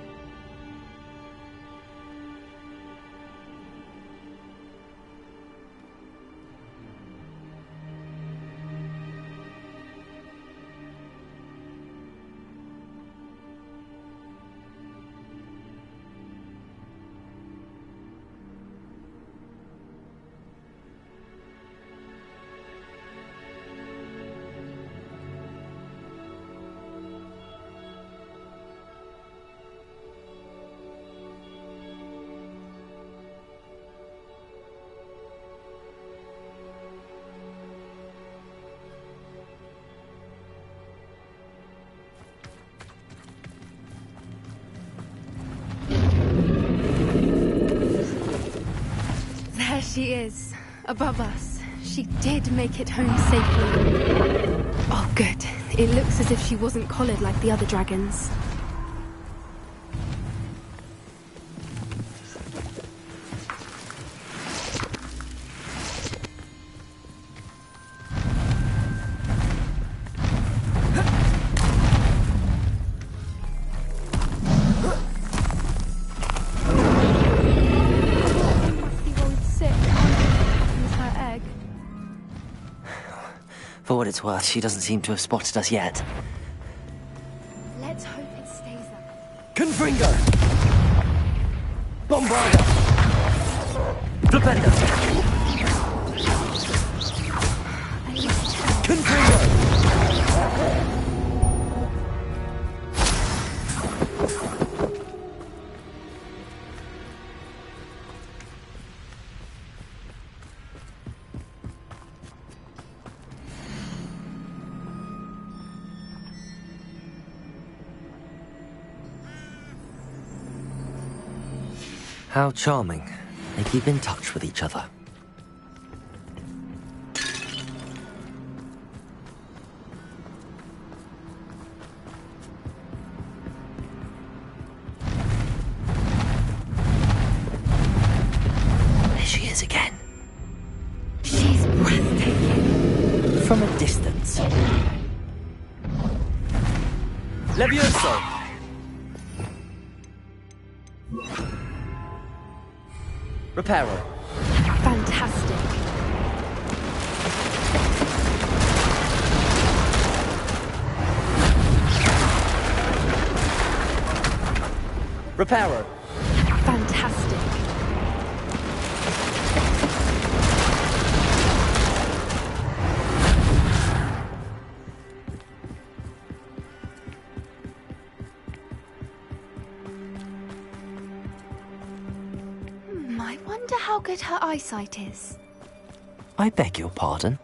There she is, above us. She did make it home safely. Oh, good. It looks as if she wasn't collared like the other dragons. For what it's worth, she doesn't seem to have spotted us yet. Let's hope it stays that. Confringo! Bombarda! Flipendo! Confringo! How charming. They keep in touch with each other. There she is again. She's breathtaking. From a distance. Levioso! Reparo. Fantastic. Reparo. Fantastic. I wonder how good her eyesight is. I beg your pardon?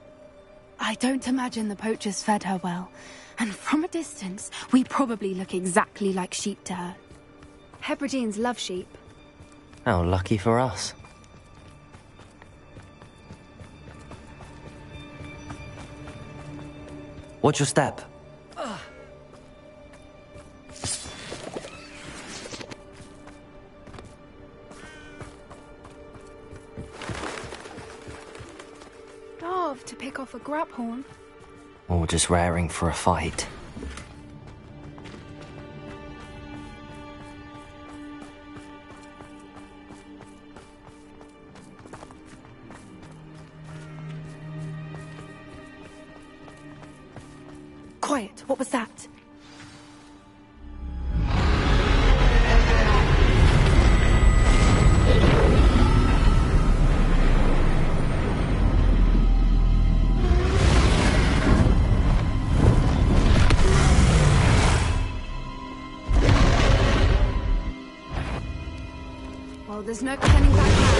I don't imagine the poachers fed her well. And from a distance, we probably look exactly like sheep to her. Hebrideans love sheep. How lucky for us. Watch your step. To pick off a grab horn. Or just raring for a fight. Quiet, what was that? There's no turning back now.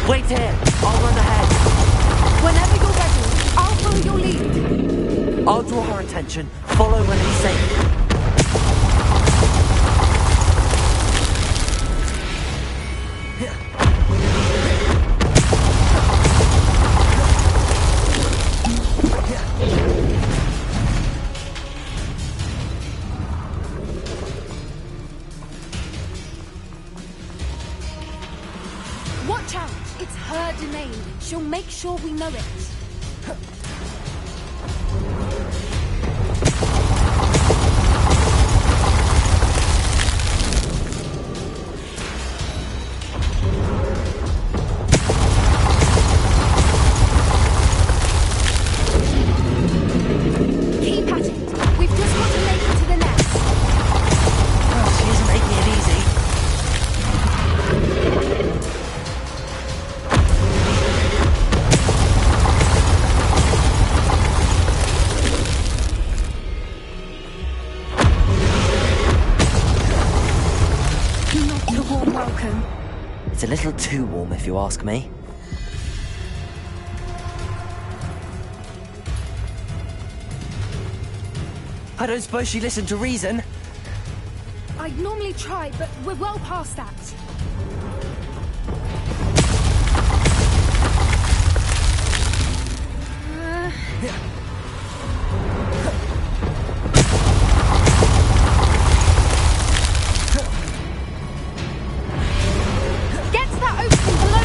Wait here! I'll run ahead! Whenever you're ready, I'll follow your lead. I'll draw her attention. Follow when it's safe. Watch out! It's her domain. She'll make sure we know it. Keep at it. We've just got to make it to the nest. Oh, she isn't making it easy. Not a warm welcome. It's a little too warm, if you ask me. I don't suppose she listened to reason. I'd normally try, but we're well past that. Get to that opening below.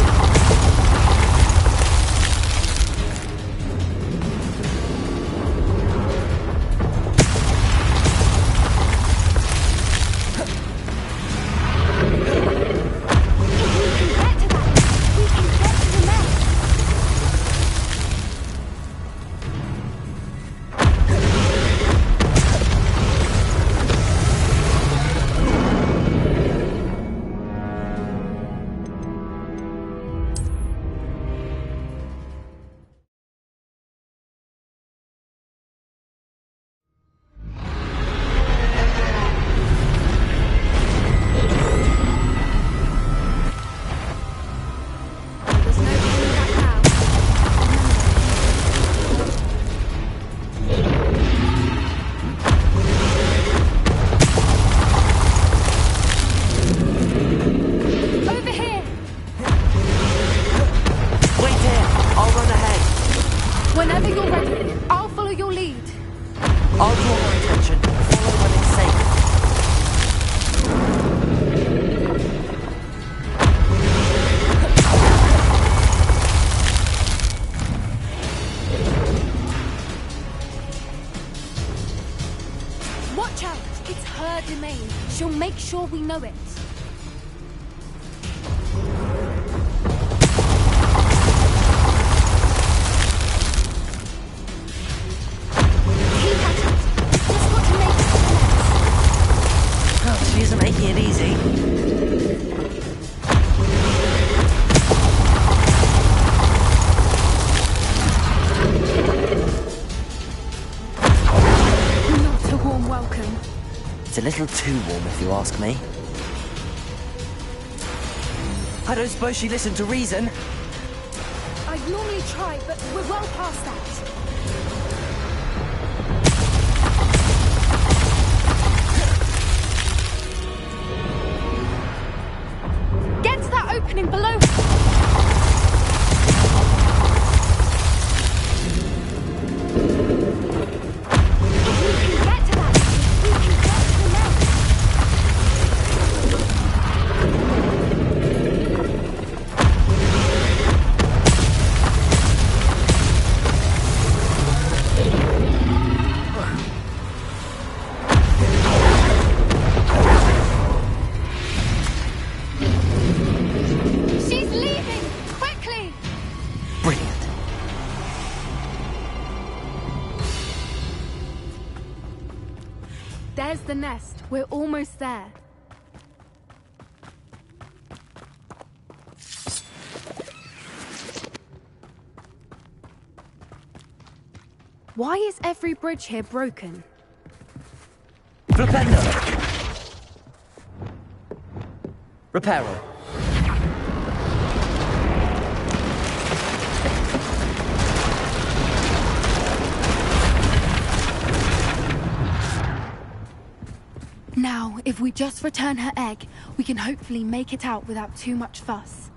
Whenever you're ready, I'll follow your lead. I'll draw her attention. Follow when it's safe. Watch out! It's her domain. She'll make sure we know it. She isn't making it easy. Not a warm welcome. It's a little too warm, if you ask me. I don't suppose she listened to reason. I'd normally try, but we're well past that. Get to that opening below. If we can get to that, we can get to the nest. She's leaving! Quickly! Brilliant. There's the nest. We're almost there. Why is every bridge here broken? Flipendo! Reparo. Now, if we just return her egg, we can hopefully make it out without too much fuss.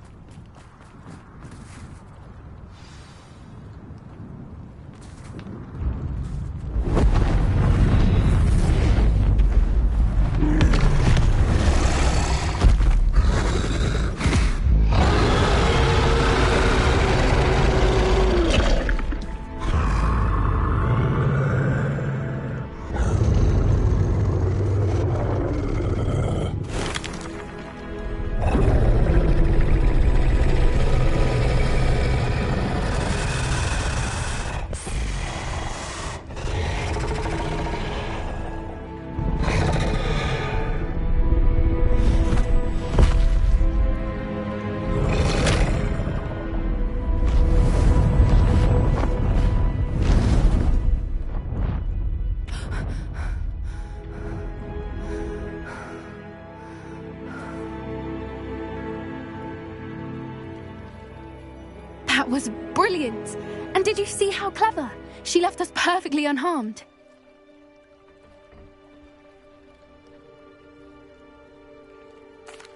That was brilliant! And did you see how clever? She left us perfectly unharmed.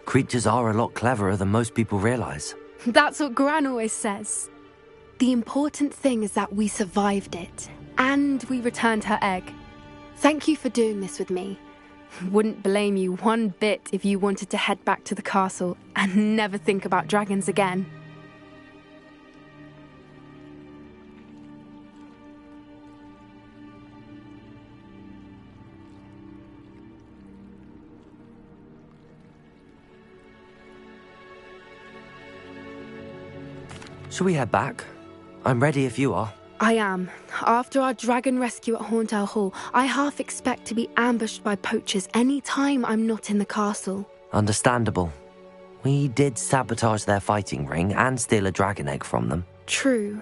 Creatures are a lot cleverer than most people realize. That's what Gran always says. The important thing is that we survived it, and we returned her egg. Thank you for doing this with me. Wouldn't blame you one bit if you wanted to head back to the castle and never think about dragons again. Shall we head back? I'm ready if you are. I am. After our dragon rescue at Hauntow Hall, I half expect to be ambushed by poachers any time I'm not in the castle. Understandable. We did sabotage their fighting ring and steal a dragon egg from them. True.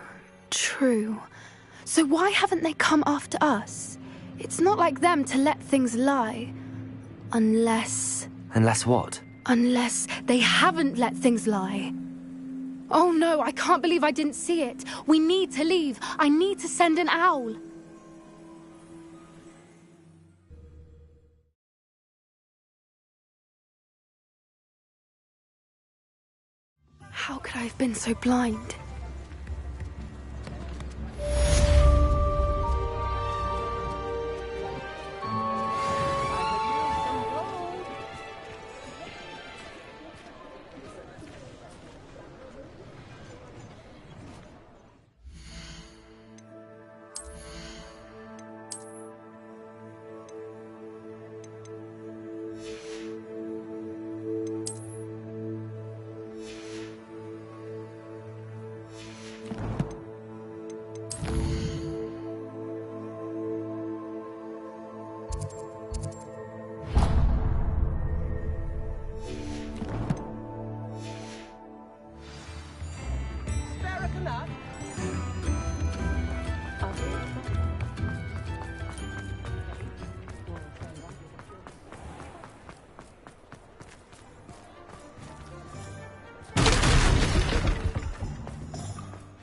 So why haven't they come after us? It's not like them to let things lie. Unless... Unless what? Unless they haven't let things lie. Oh no, I can't believe I didn't see it. We need to leave. I need to send an owl. How could I have been so blind?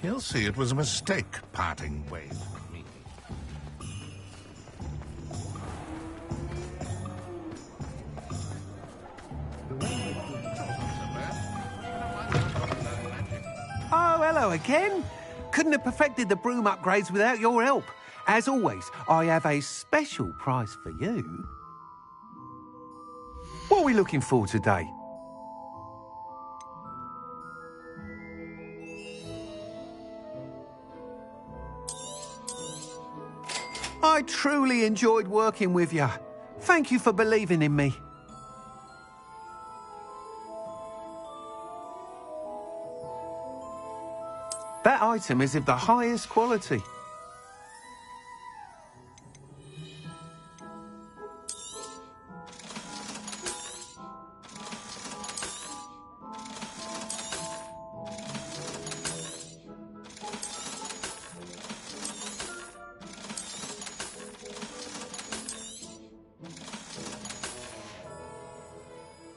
He'll see it was a mistake parting ways with me. Oh, hello again. Couldn't have perfected the broom upgrades without your help. As always, I have a special prize for you. What are we looking for today? I truly enjoyed working with you. Thank you for believing in me. That item is of the highest quality.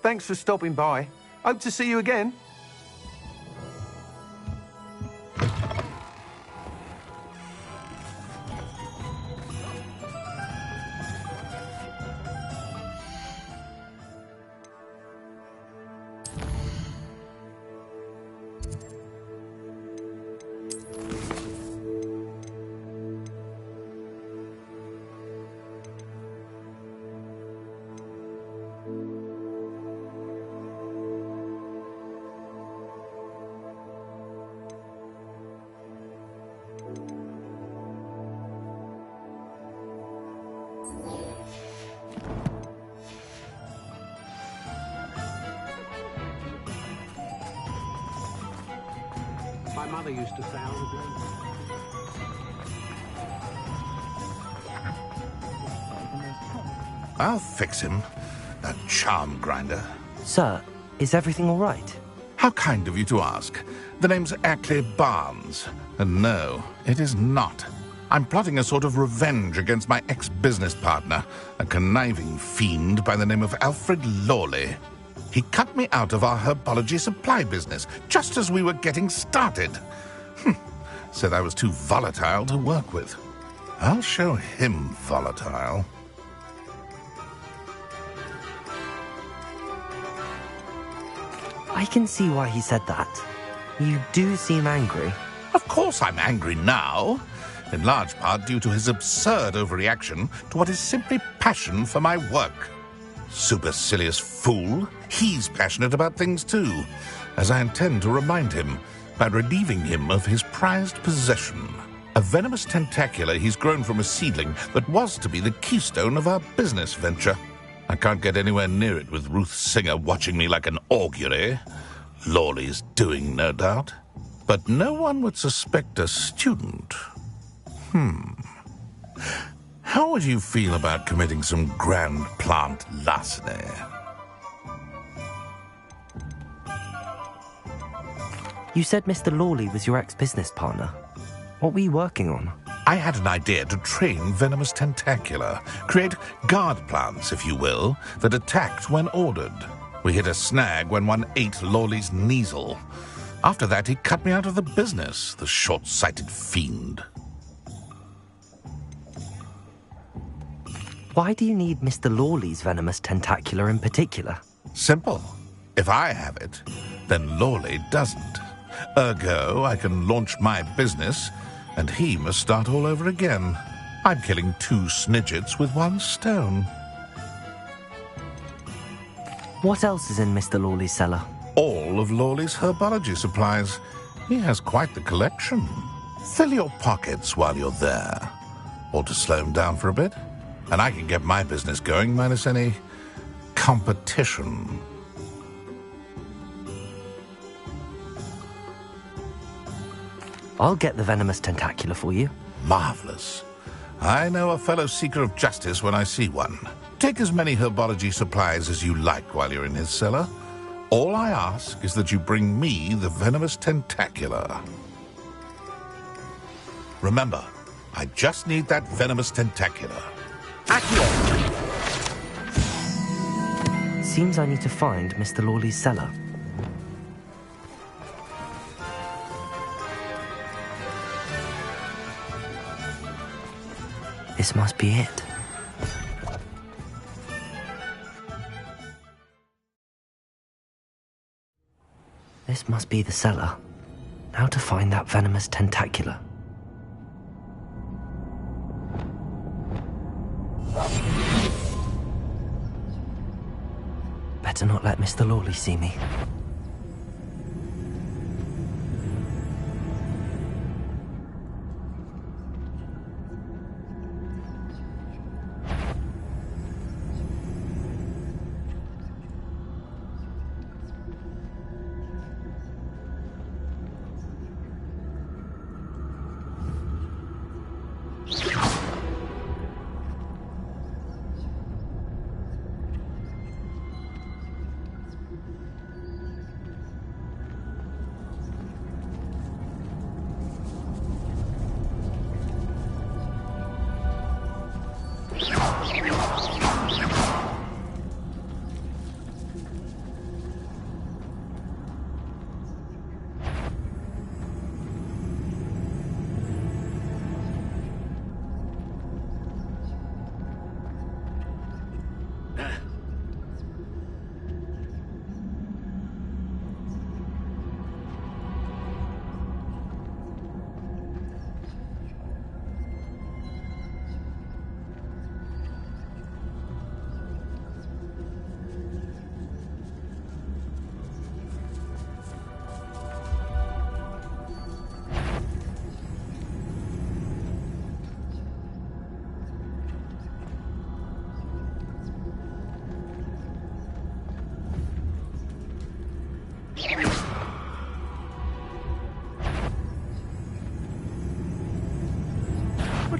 Thanks for stopping by. Hope to see you again. My mother used to say I was a I'll fix him, that charm grinder. Sir, is everything all right? How kind of you to ask. The name's Ackley Barnes, and no, it is not. I'm plotting a sort of revenge against my ex-business partner, a conniving fiend by the name of Alfred Lawley. He cut me out of our herbology supply business just as we were getting started. Said I was too volatile to work with. I'll show him volatile. I can see why he said that. You do seem angry. Of course I'm angry now, in large part due to his absurd overreaction to what is simply passion for my work. Supercilious fool. He's passionate about things too, as I intend to remind him by relieving him of his prized possession. A venomous tentacular he's grown from a seedling that was to be the keystone of our business venture. I can't get anywhere near it with Ruth Singer watching me like an augury. Lawley's doing, no doubt. But no one would suspect a student. How would you feel about committing some grand plant larceny? You said Mr. Lawley was your ex-business partner. What were you working on? I had an idea to train venomous tentacula, create guard plants, if you will, that attacked when ordered. We hit a snag when one ate Lawley's Kneasel. After that, he cut me out of the business, the short-sighted fiend. Why do you need Mr. Lawley's venomous tentacular in particular? Simple. If I have it, then Lawley doesn't. Ergo, I can launch my business, and he must start all over again. I'm killing 2 snidgets with 1 stone. What else is in Mr. Lawley's cellar? All of Lawley's herbology supplies. He has quite the collection. Fill your pockets while you're there. Or to slow him down for a bit. And I can get my business going minus any competition. I'll get the venomous tentacular for you. Marvelous. I know a fellow seeker of justice when I see one. Take as many herbology supplies as you like while you're in his cellar. All I ask is that you bring me the venomous tentacular. Remember, I just need that venomous tentacular. Accio! Seems I need to find Mr. Lawley's cellar. This must be it. This must be the cellar. Now to find that venomous tentacular. Better not let Mr. Lawley see me.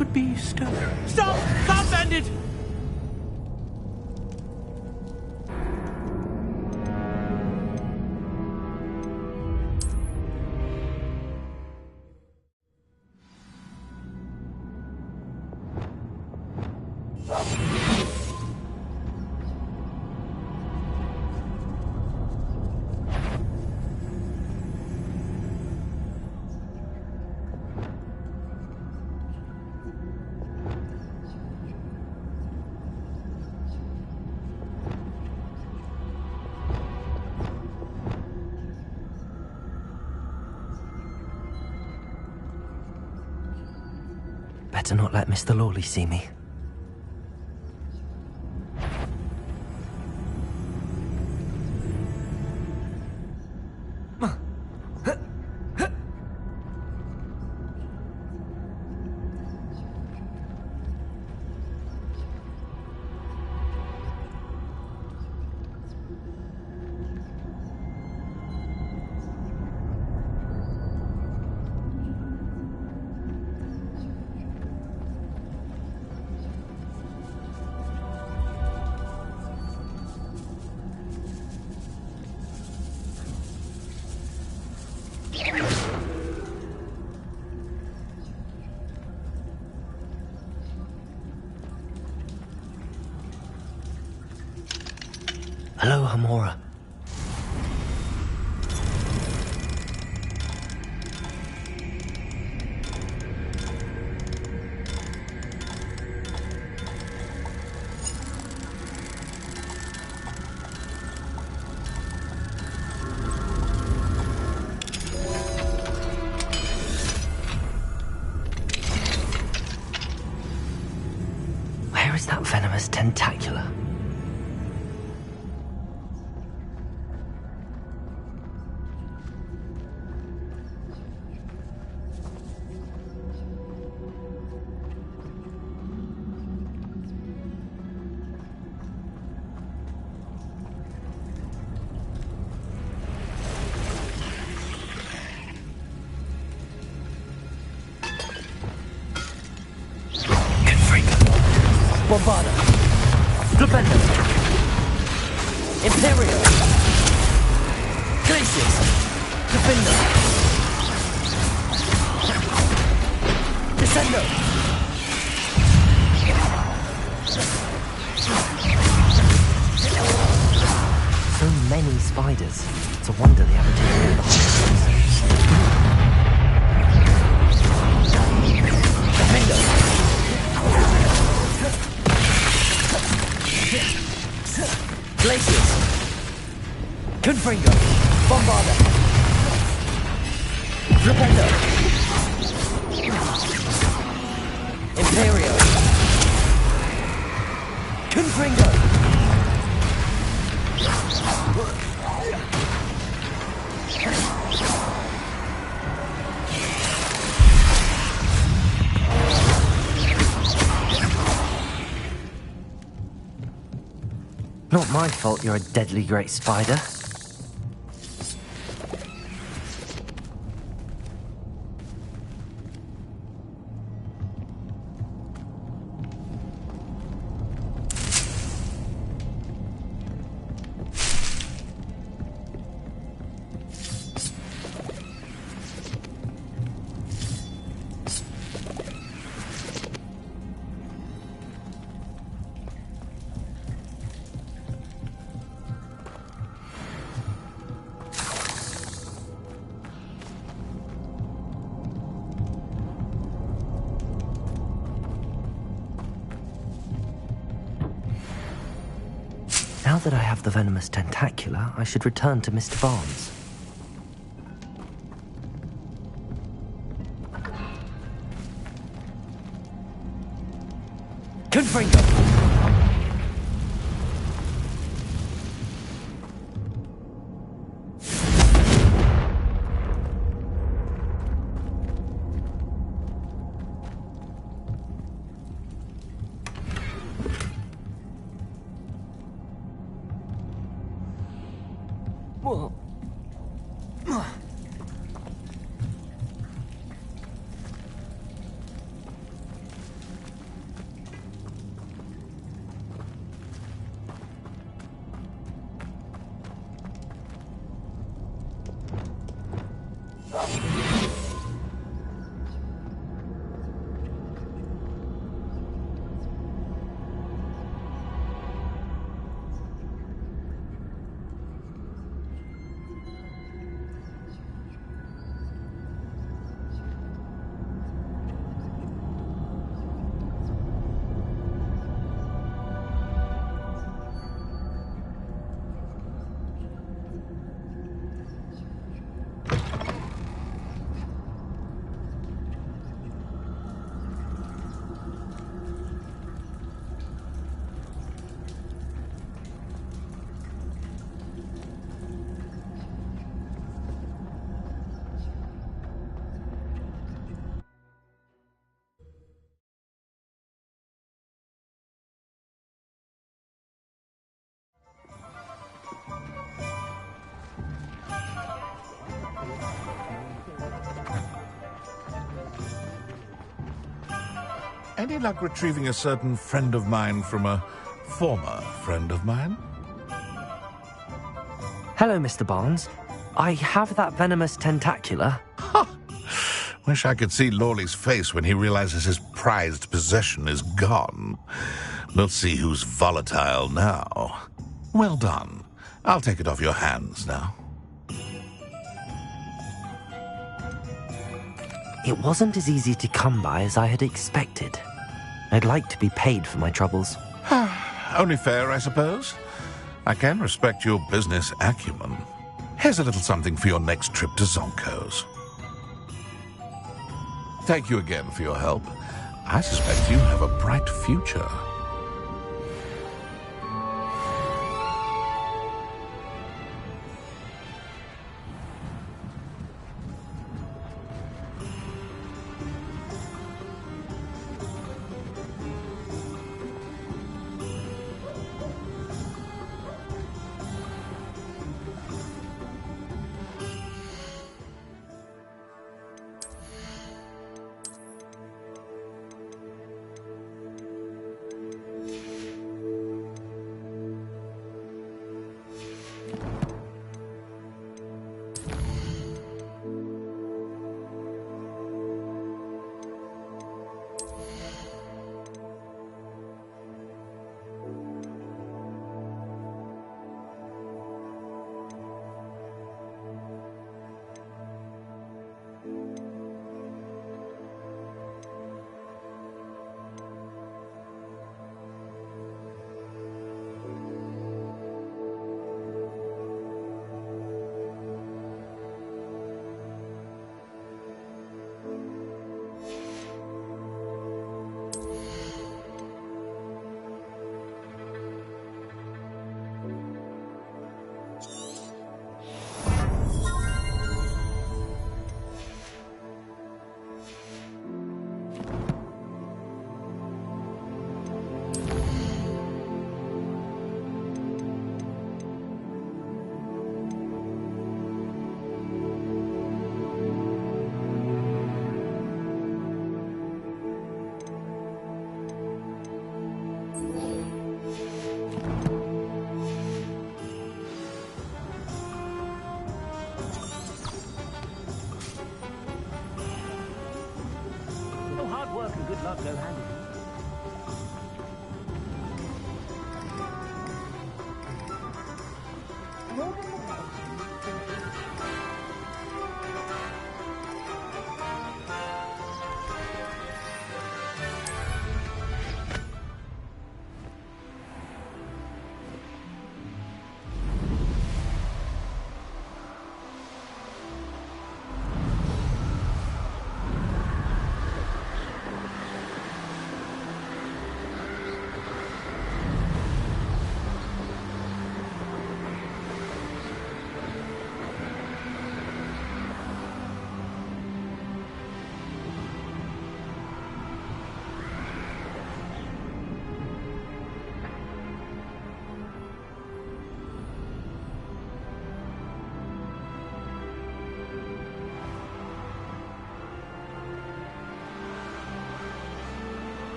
could be stirring. Stop! Stop, bandit! Better not let Mr. Lawley see me. Hello, Hamora. Where is that venomous tentacula? Bombarda. Flipendo. Imperial. Glacius. Defender. Descendo. So many spiders. It's a wonder they haven't taken over the hospitals. Defender. Glacius. Confringo. Bombarda. Flipendo. Imperial. Confringo. Not my fault you're a deadly great spider. Now that I have the venomous tentacula, I should return to Mr. Barnes. Confringo. Any luck retrieving a certain friend of mine from a former friend of mine? Hello, Mr. Barnes. I have that venomous tentacula. Wish I could see Lawley's face when he realizes his prized possession is gone. We'll see who's volatile now. Well done. I'll take it off your hands now. It wasn't as easy to come by as I had expected. I'd like to be paid for my troubles. Only fair, I suppose. I can respect your business acumen. Here's a little something for your next trip to Zonko's. Thank you again for your help. I suspect you have a bright future.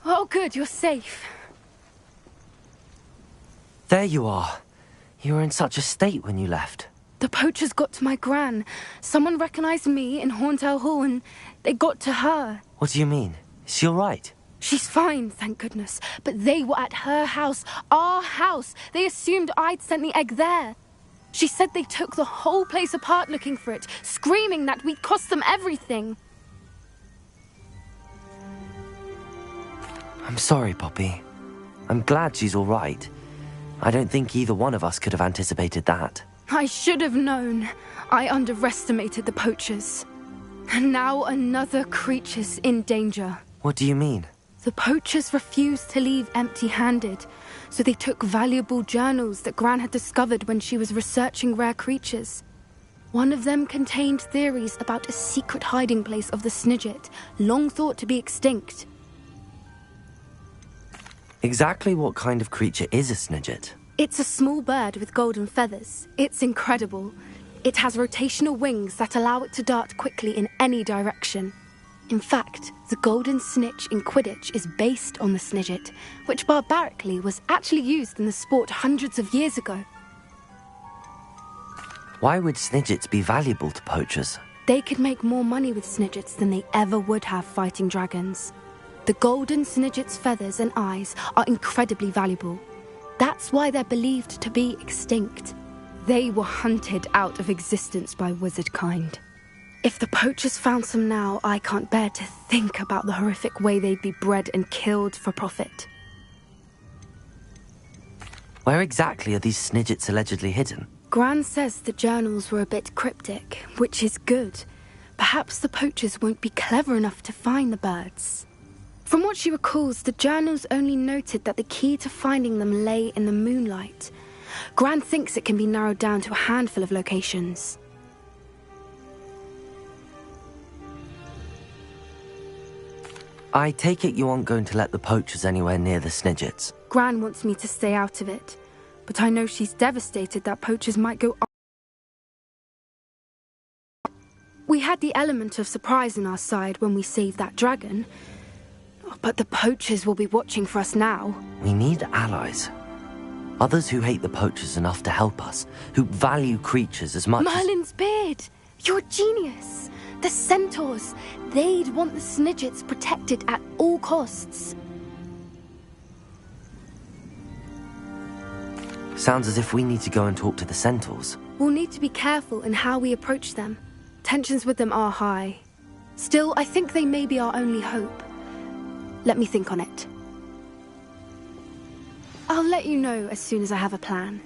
Oh, good, you're safe. There you are. You were in such a state when you left. The poachers got to my gran. Someone recognized me in Horntail Hall and they got to her. What do you mean? Is she all right? She's fine, thank goodness. But they were at her house, our house. They assumed I'd sent the egg there. She said they took the whole place apart looking for it, screaming that we'd cost them everything. I'm sorry, Poppy. I'm glad she's all right. I don't think either one of us could have anticipated that. I should have known. I underestimated the poachers. And now another creature's in danger. What do you mean? The poachers refused to leave empty-handed, so they took valuable journals that Gran had discovered when she was researching rare creatures. One of them contained theories about a secret hiding place of the Snidget, long thought to be extinct. Exactly what kind of creature is a Snidget? It's a small bird with golden feathers. It's incredible. It has rotational wings that allow it to dart quickly in any direction. In fact, the golden snitch in Quidditch is based on the Snidget, which barbarically was actually used in the sport hundreds of years ago. Why would Snidgets be valuable to poachers? They could make more money with Snidgets than they ever would have fighting dragons. The golden Snidget's feathers and eyes are incredibly valuable. That's why they're believed to be extinct. They were hunted out of existence by wizard kind. If the poachers found some now, I can't bear to think about the horrific way they'd be bred and killed for profit. Where exactly are these Snidgets allegedly hidden? Gran says the journals were a bit cryptic, which is good. Perhaps the poachers won't be clever enough to find the birds. From what she recalls, the journals only noted that the key to finding them lay in the moonlight. Gran thinks it can be narrowed down to a handful of locations. I take it you aren't going to let the poachers anywhere near the Snidgets. Gran wants me to stay out of it, but I know she's devastated that poachers might go on. We had the element of surprise on our side when we saved that dragon, but the poachers will be watching for us now. We need allies. Others who hate the poachers enough to help us, who value creatures as much Merlin's beard! You're a genius! The centaurs! They'd want the Snidgets protected at all costs. Sounds as if we need to go and talk to the centaurs. We'll need to be careful in how we approach them. Tensions with them are high. Still, I think they may be our only hope. Let me think on it. I'll let you know as soon as I have a plan.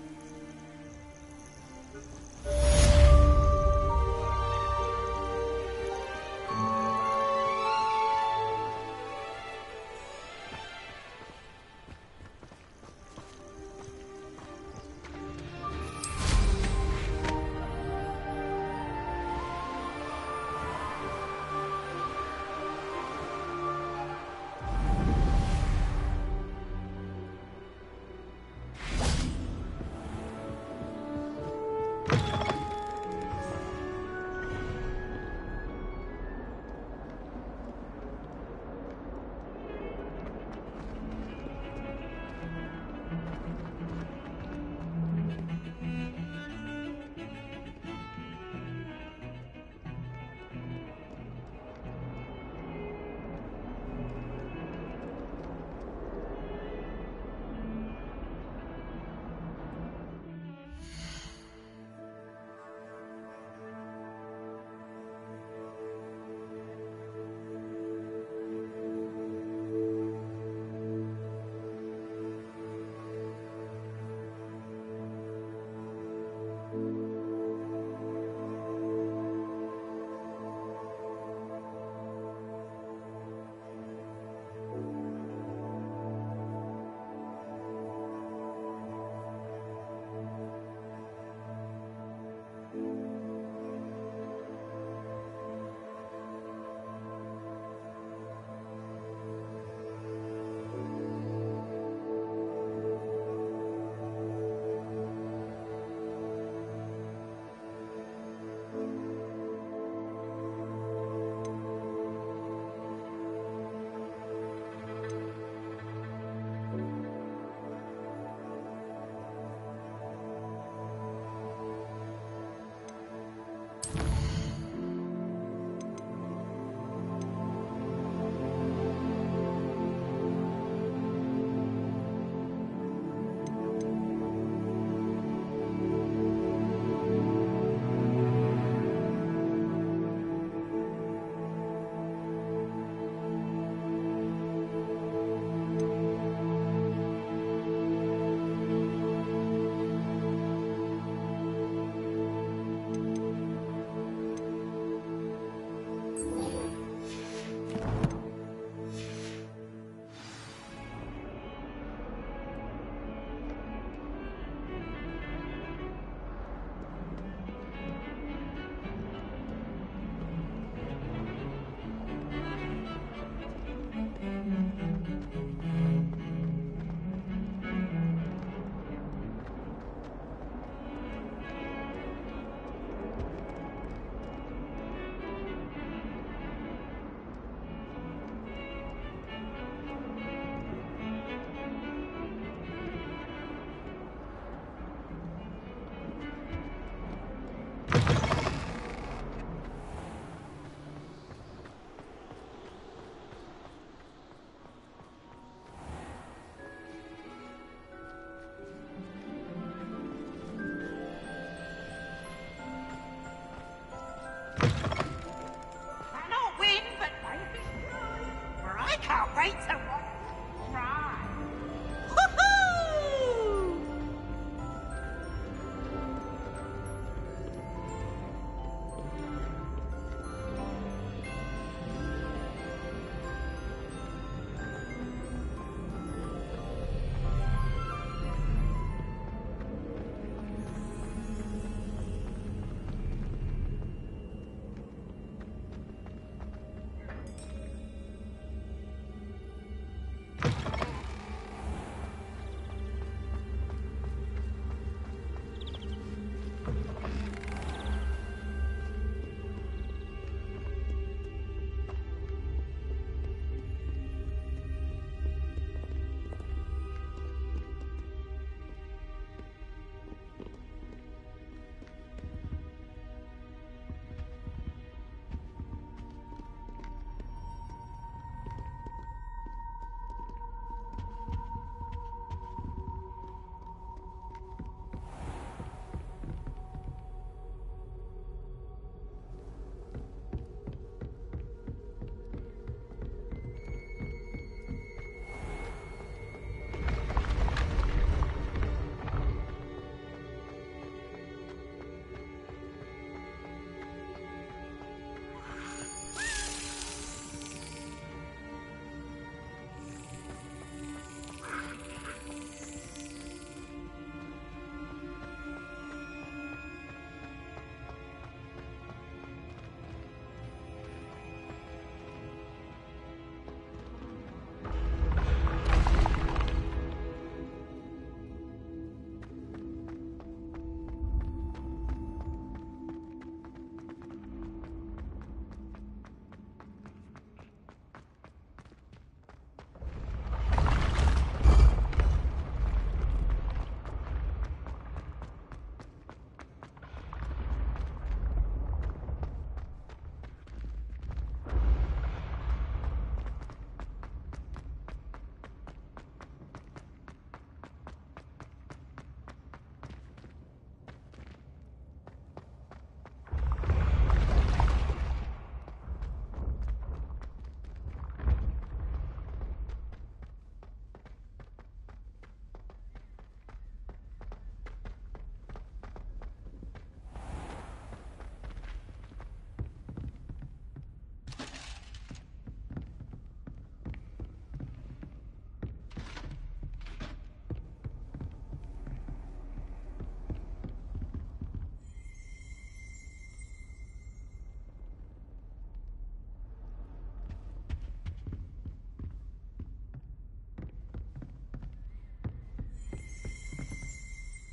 Cannot win, but don't be shy, for I can't wait to watch you try. Woohoo!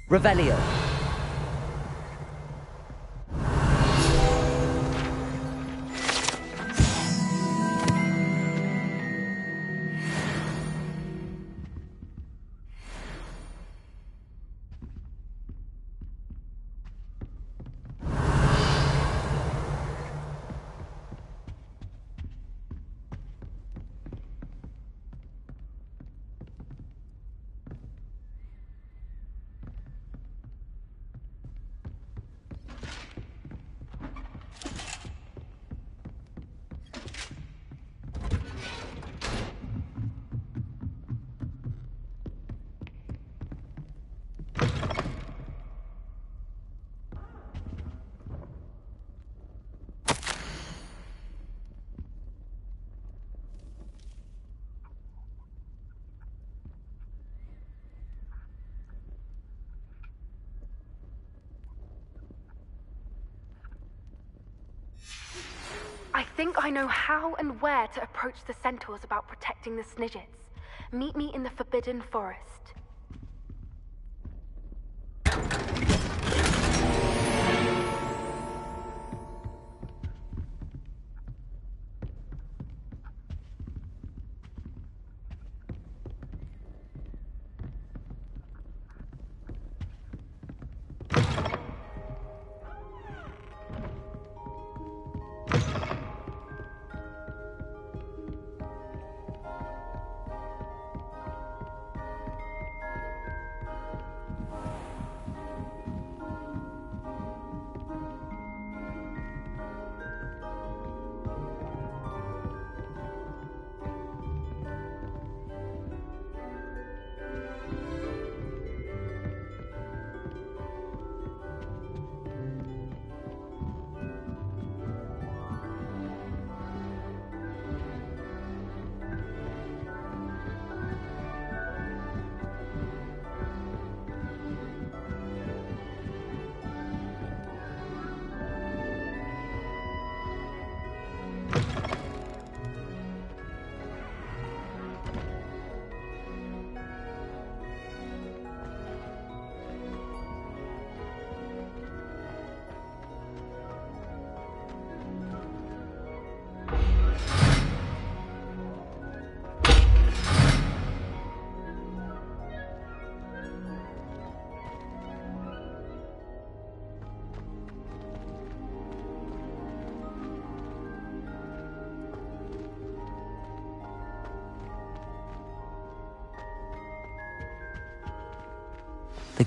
Revelio. I think I know how and where to approach the centaurs about protecting the Snidgets. Meet me in the Forbidden Forest.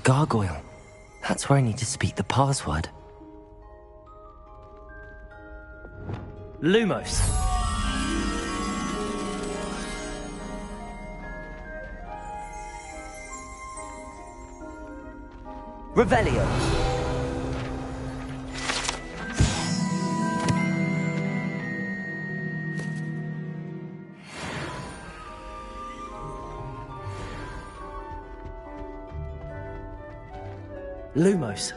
gargoyle. That's where I need to speak the password. Lumos. Revelio. Lumos.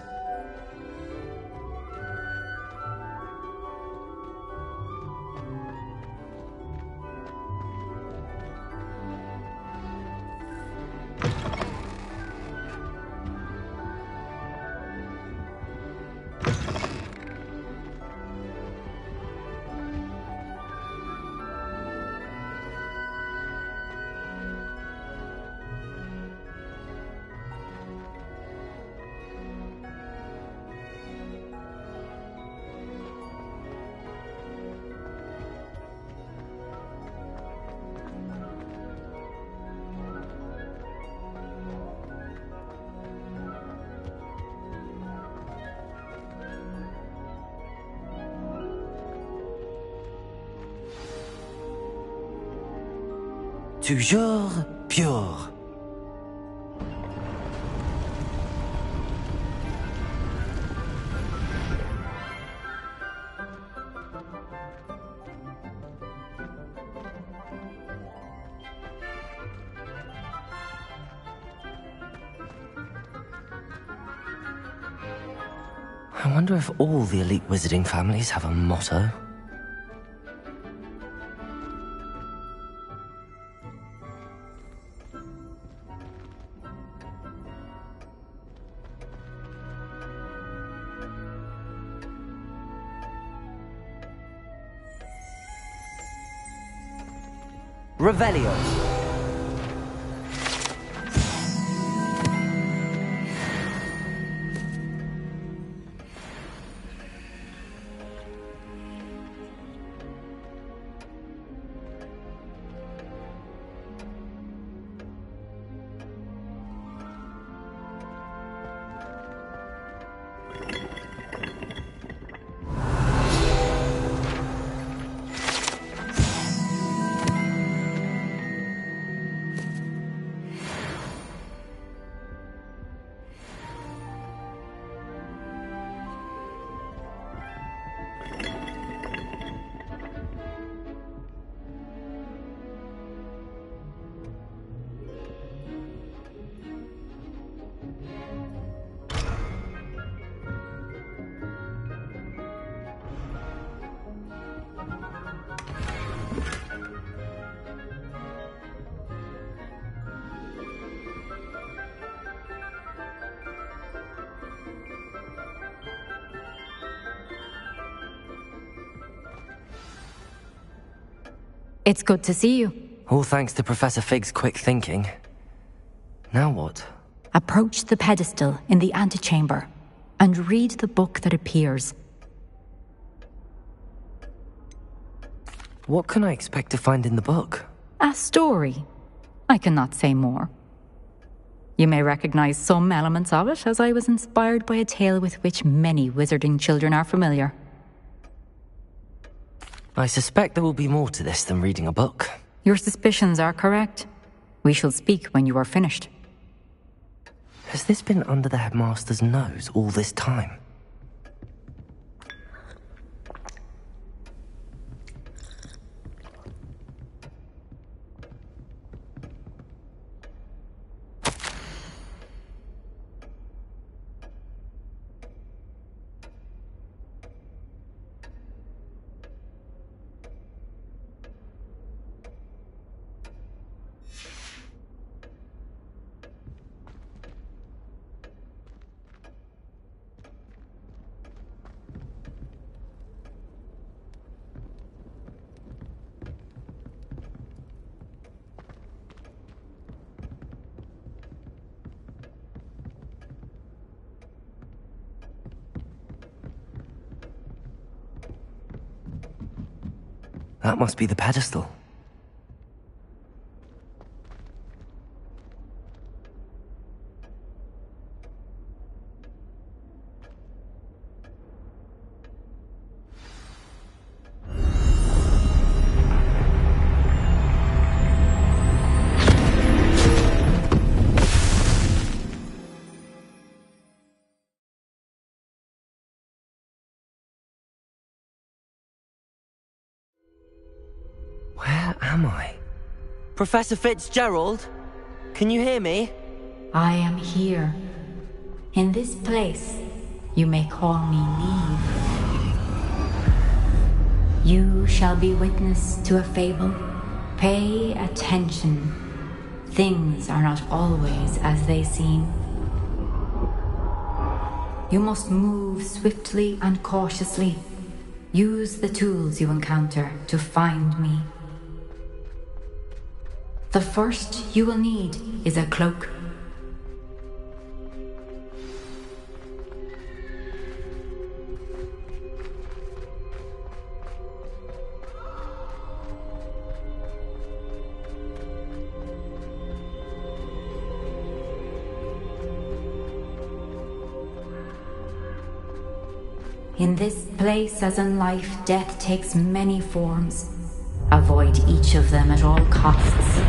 Toujours pure. I wonder if all the elite wizarding families have a motto. Revelio. It's good to see you. All thanks to Professor Fig's quick thinking. Now what? Approach the pedestal in the antechamber and read the book that appears. What can I expect to find in the book? A story. I cannot say more. You may recognize some elements of it, as I was inspired by a tale with which many wizarding children are familiar. I suspect there will be more to this than reading a book. Your suspicions are correct. We shall speak when you are finished. Has this been under the headmaster's nose all this time? That must be the pedestal. Where am I? Professor Fitzgerald? Can you hear me? I am here. In this place, you may call me Neve. You shall be witness to a fable. Pay attention. Things are not always as they seem. You must move swiftly and cautiously. Use the tools you encounter to find me. The first you will need is a cloak. In this place, as in life, death takes many forms. Avoid each of them at all costs.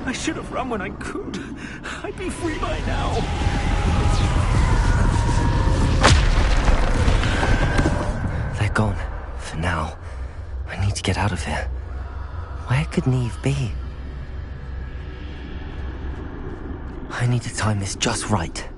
I should have run when I could. I'd be free by now. They're gone. For now. I need to get out of here. Where could Neve be? I need to time this just right.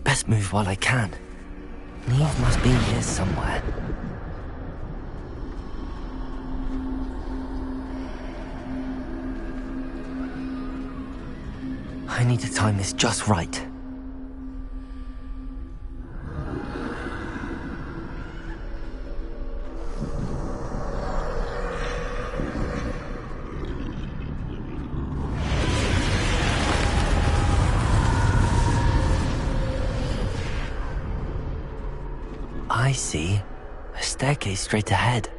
Best move while I can. Neve must be here somewhere. I need to time this just right. I see. A staircase straight ahead.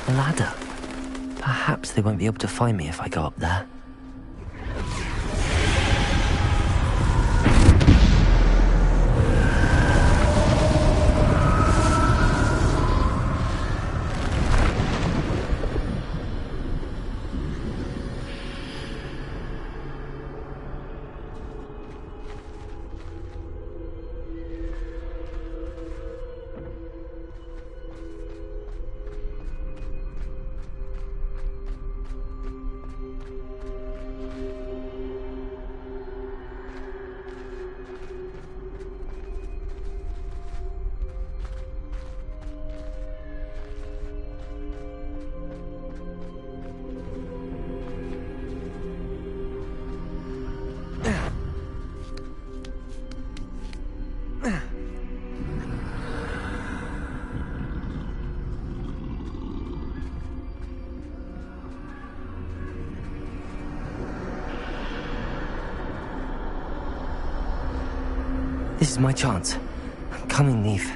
A ladder. Perhaps they won't be able to find me if I go up there. This is my chance. I'm coming, Neve.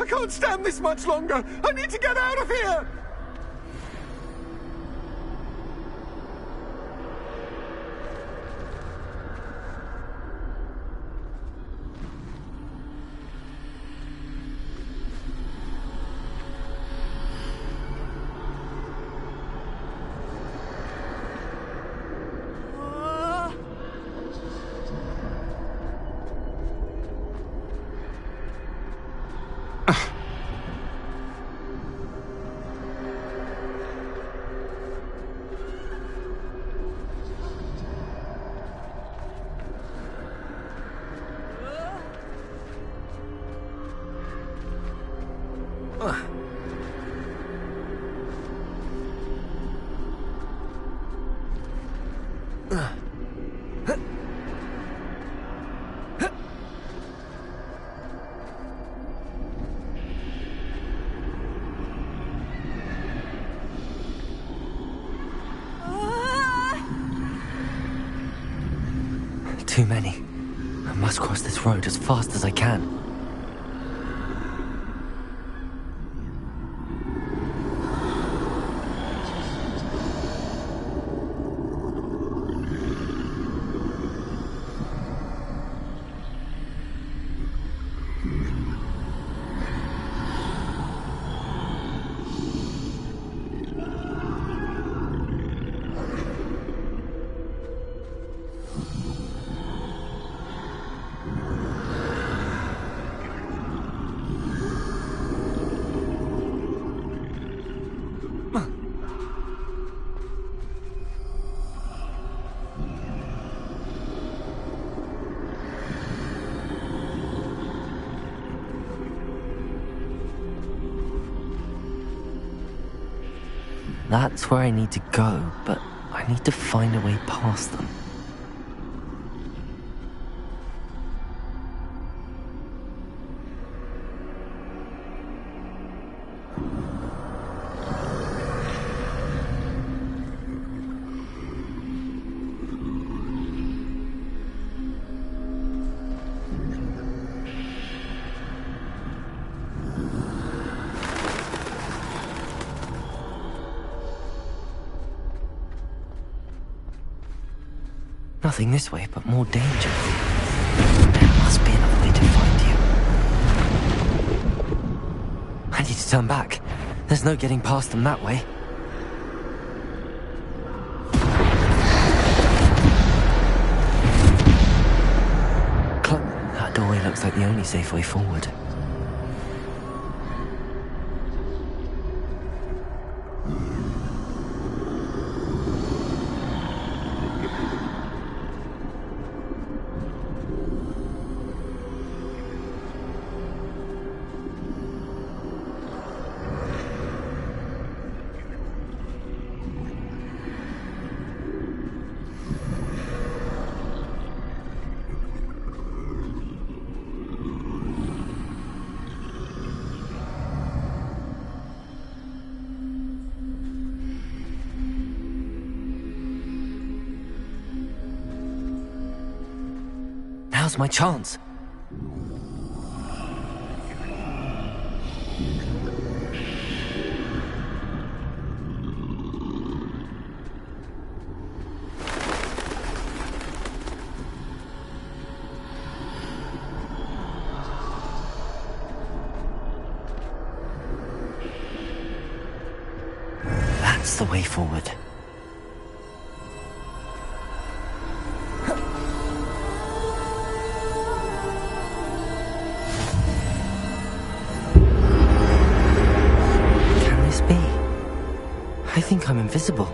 I can't stand this much longer! I need to get out of here! Too many. I must cross this road as fast as I can. That's where I need to go, but I need to find a way past them. Nothing this way, but more danger. There must be another way to find you. I need to turn back. There's no getting past them that way. That doorway looks like the only safe way forward. Now's my chance. That's the way forward. I think I'm invisible.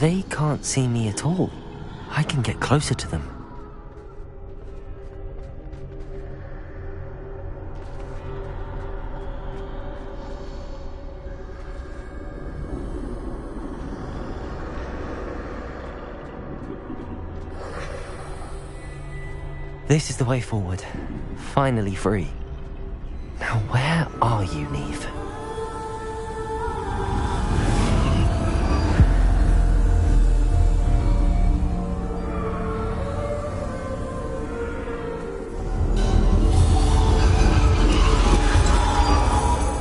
They can't see me at all. I can get closer to them. This is the way forward. Finally free. Now where are you, Neve?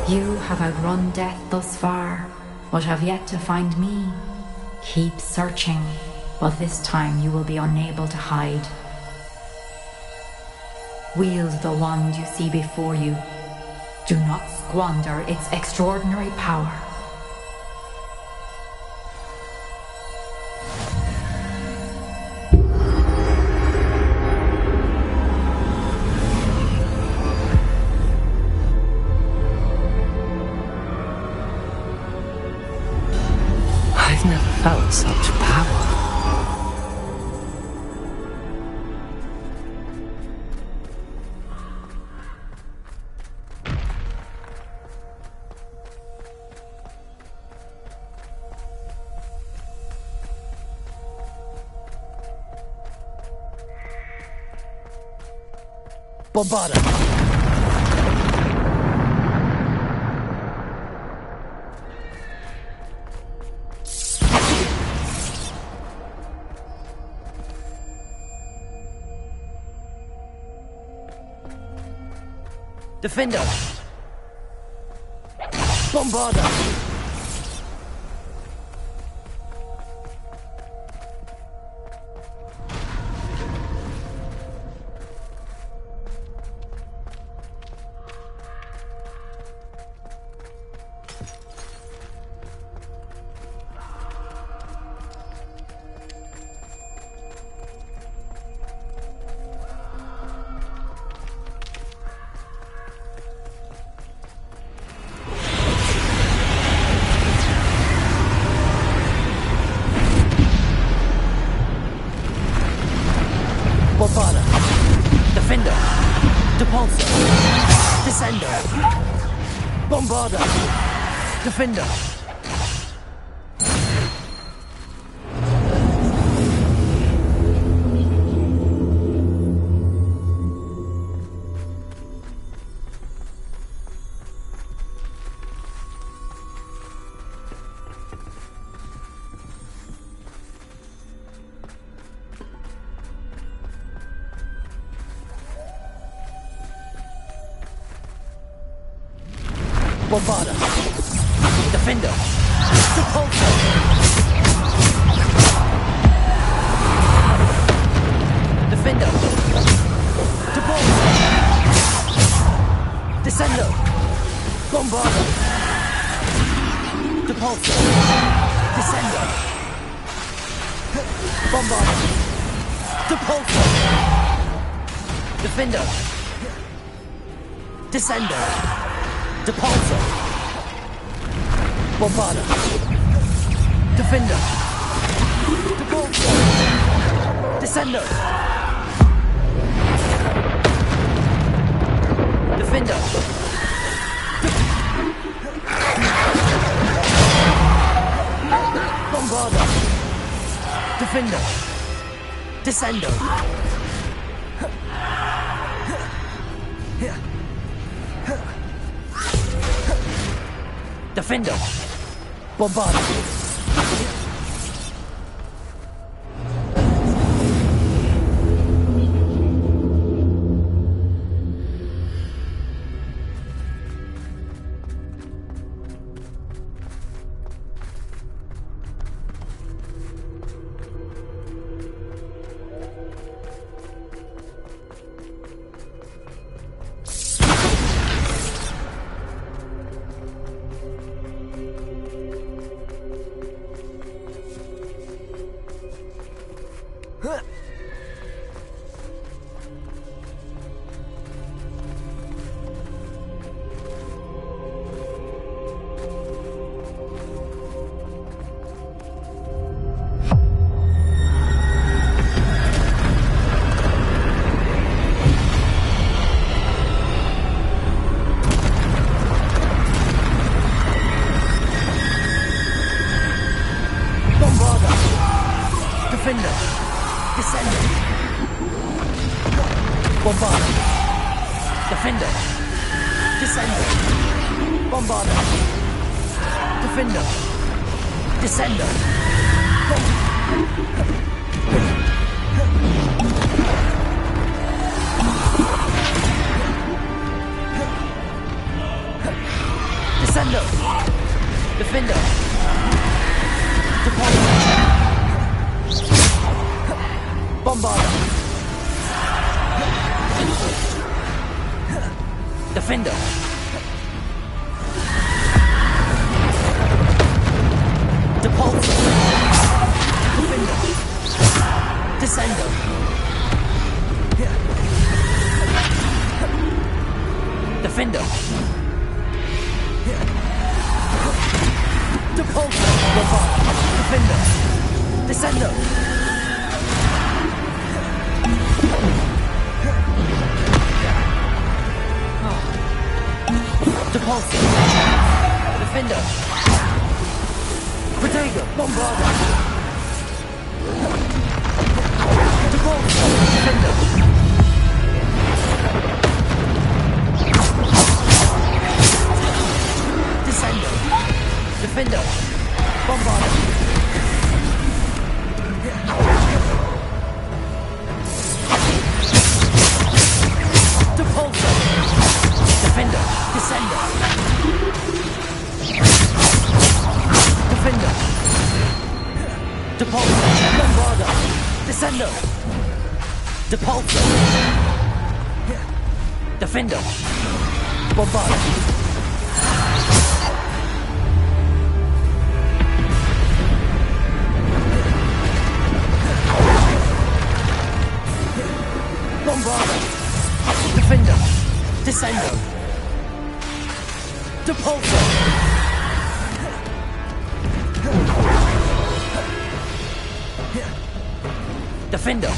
You have outrun death thus far, but have yet to find me. Keep searching, but this time you will be unable to hide. Wield the wand you see before you. Do not squander its extraordinary power. I've never felt such power. Bombarda! Defender! Bombarda! Bombarda! Defender! Depulso! Descender! Bombarda! Defender! Bombarda! Defender! Depulso! Defender! Depulso! Descendo! Bombarda! Depulso! Descendo! Bombarda! Depulso! Defender! Descendo! Depulso! Bombarda! Defender! Depulso! Descendo! Defender! Bombarda! Defender! Descendo! Defender! Bombarda! Bombarder. Defender. Descender. Bombarder. Defender. Descender. Descender. Defender. Bombarder. Defender. Depulsor. Defender. Descender. Defender. Depulsor. Bombarder. Defender. Descender. Depulsor. Defender. Protego. Bombarder. Depulsor. Defender. Descender. Defender. Bombarder. Depulsor. Defender. Descender. Defender. Depulsor. Bombarder. Descender. Depulsor. Defender. Bombarder. Bombarder. Defender. Descender. Depulsor. Defender.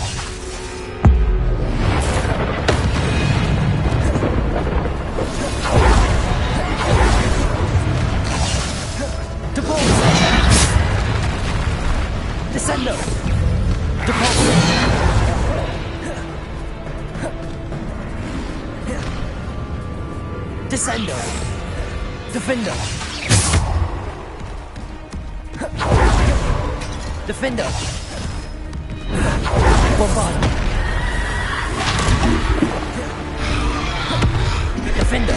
Depulsor. Descender. Depulsor. Descender. Defender. Defender. Bombarder. Defender.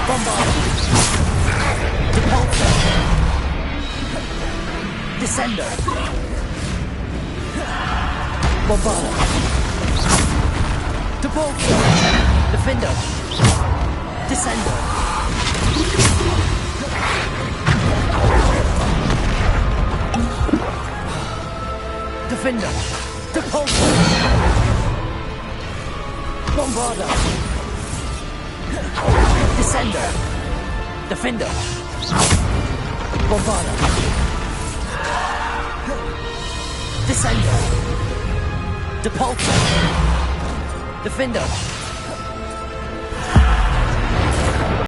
Bombarder. Depulsor. Descender. Bombarder. Depulsor. Defender. Descender. Defender. Depulsor. Bombarder. Descender. Defender. Bombarder. Descender. Depulsor. Defender.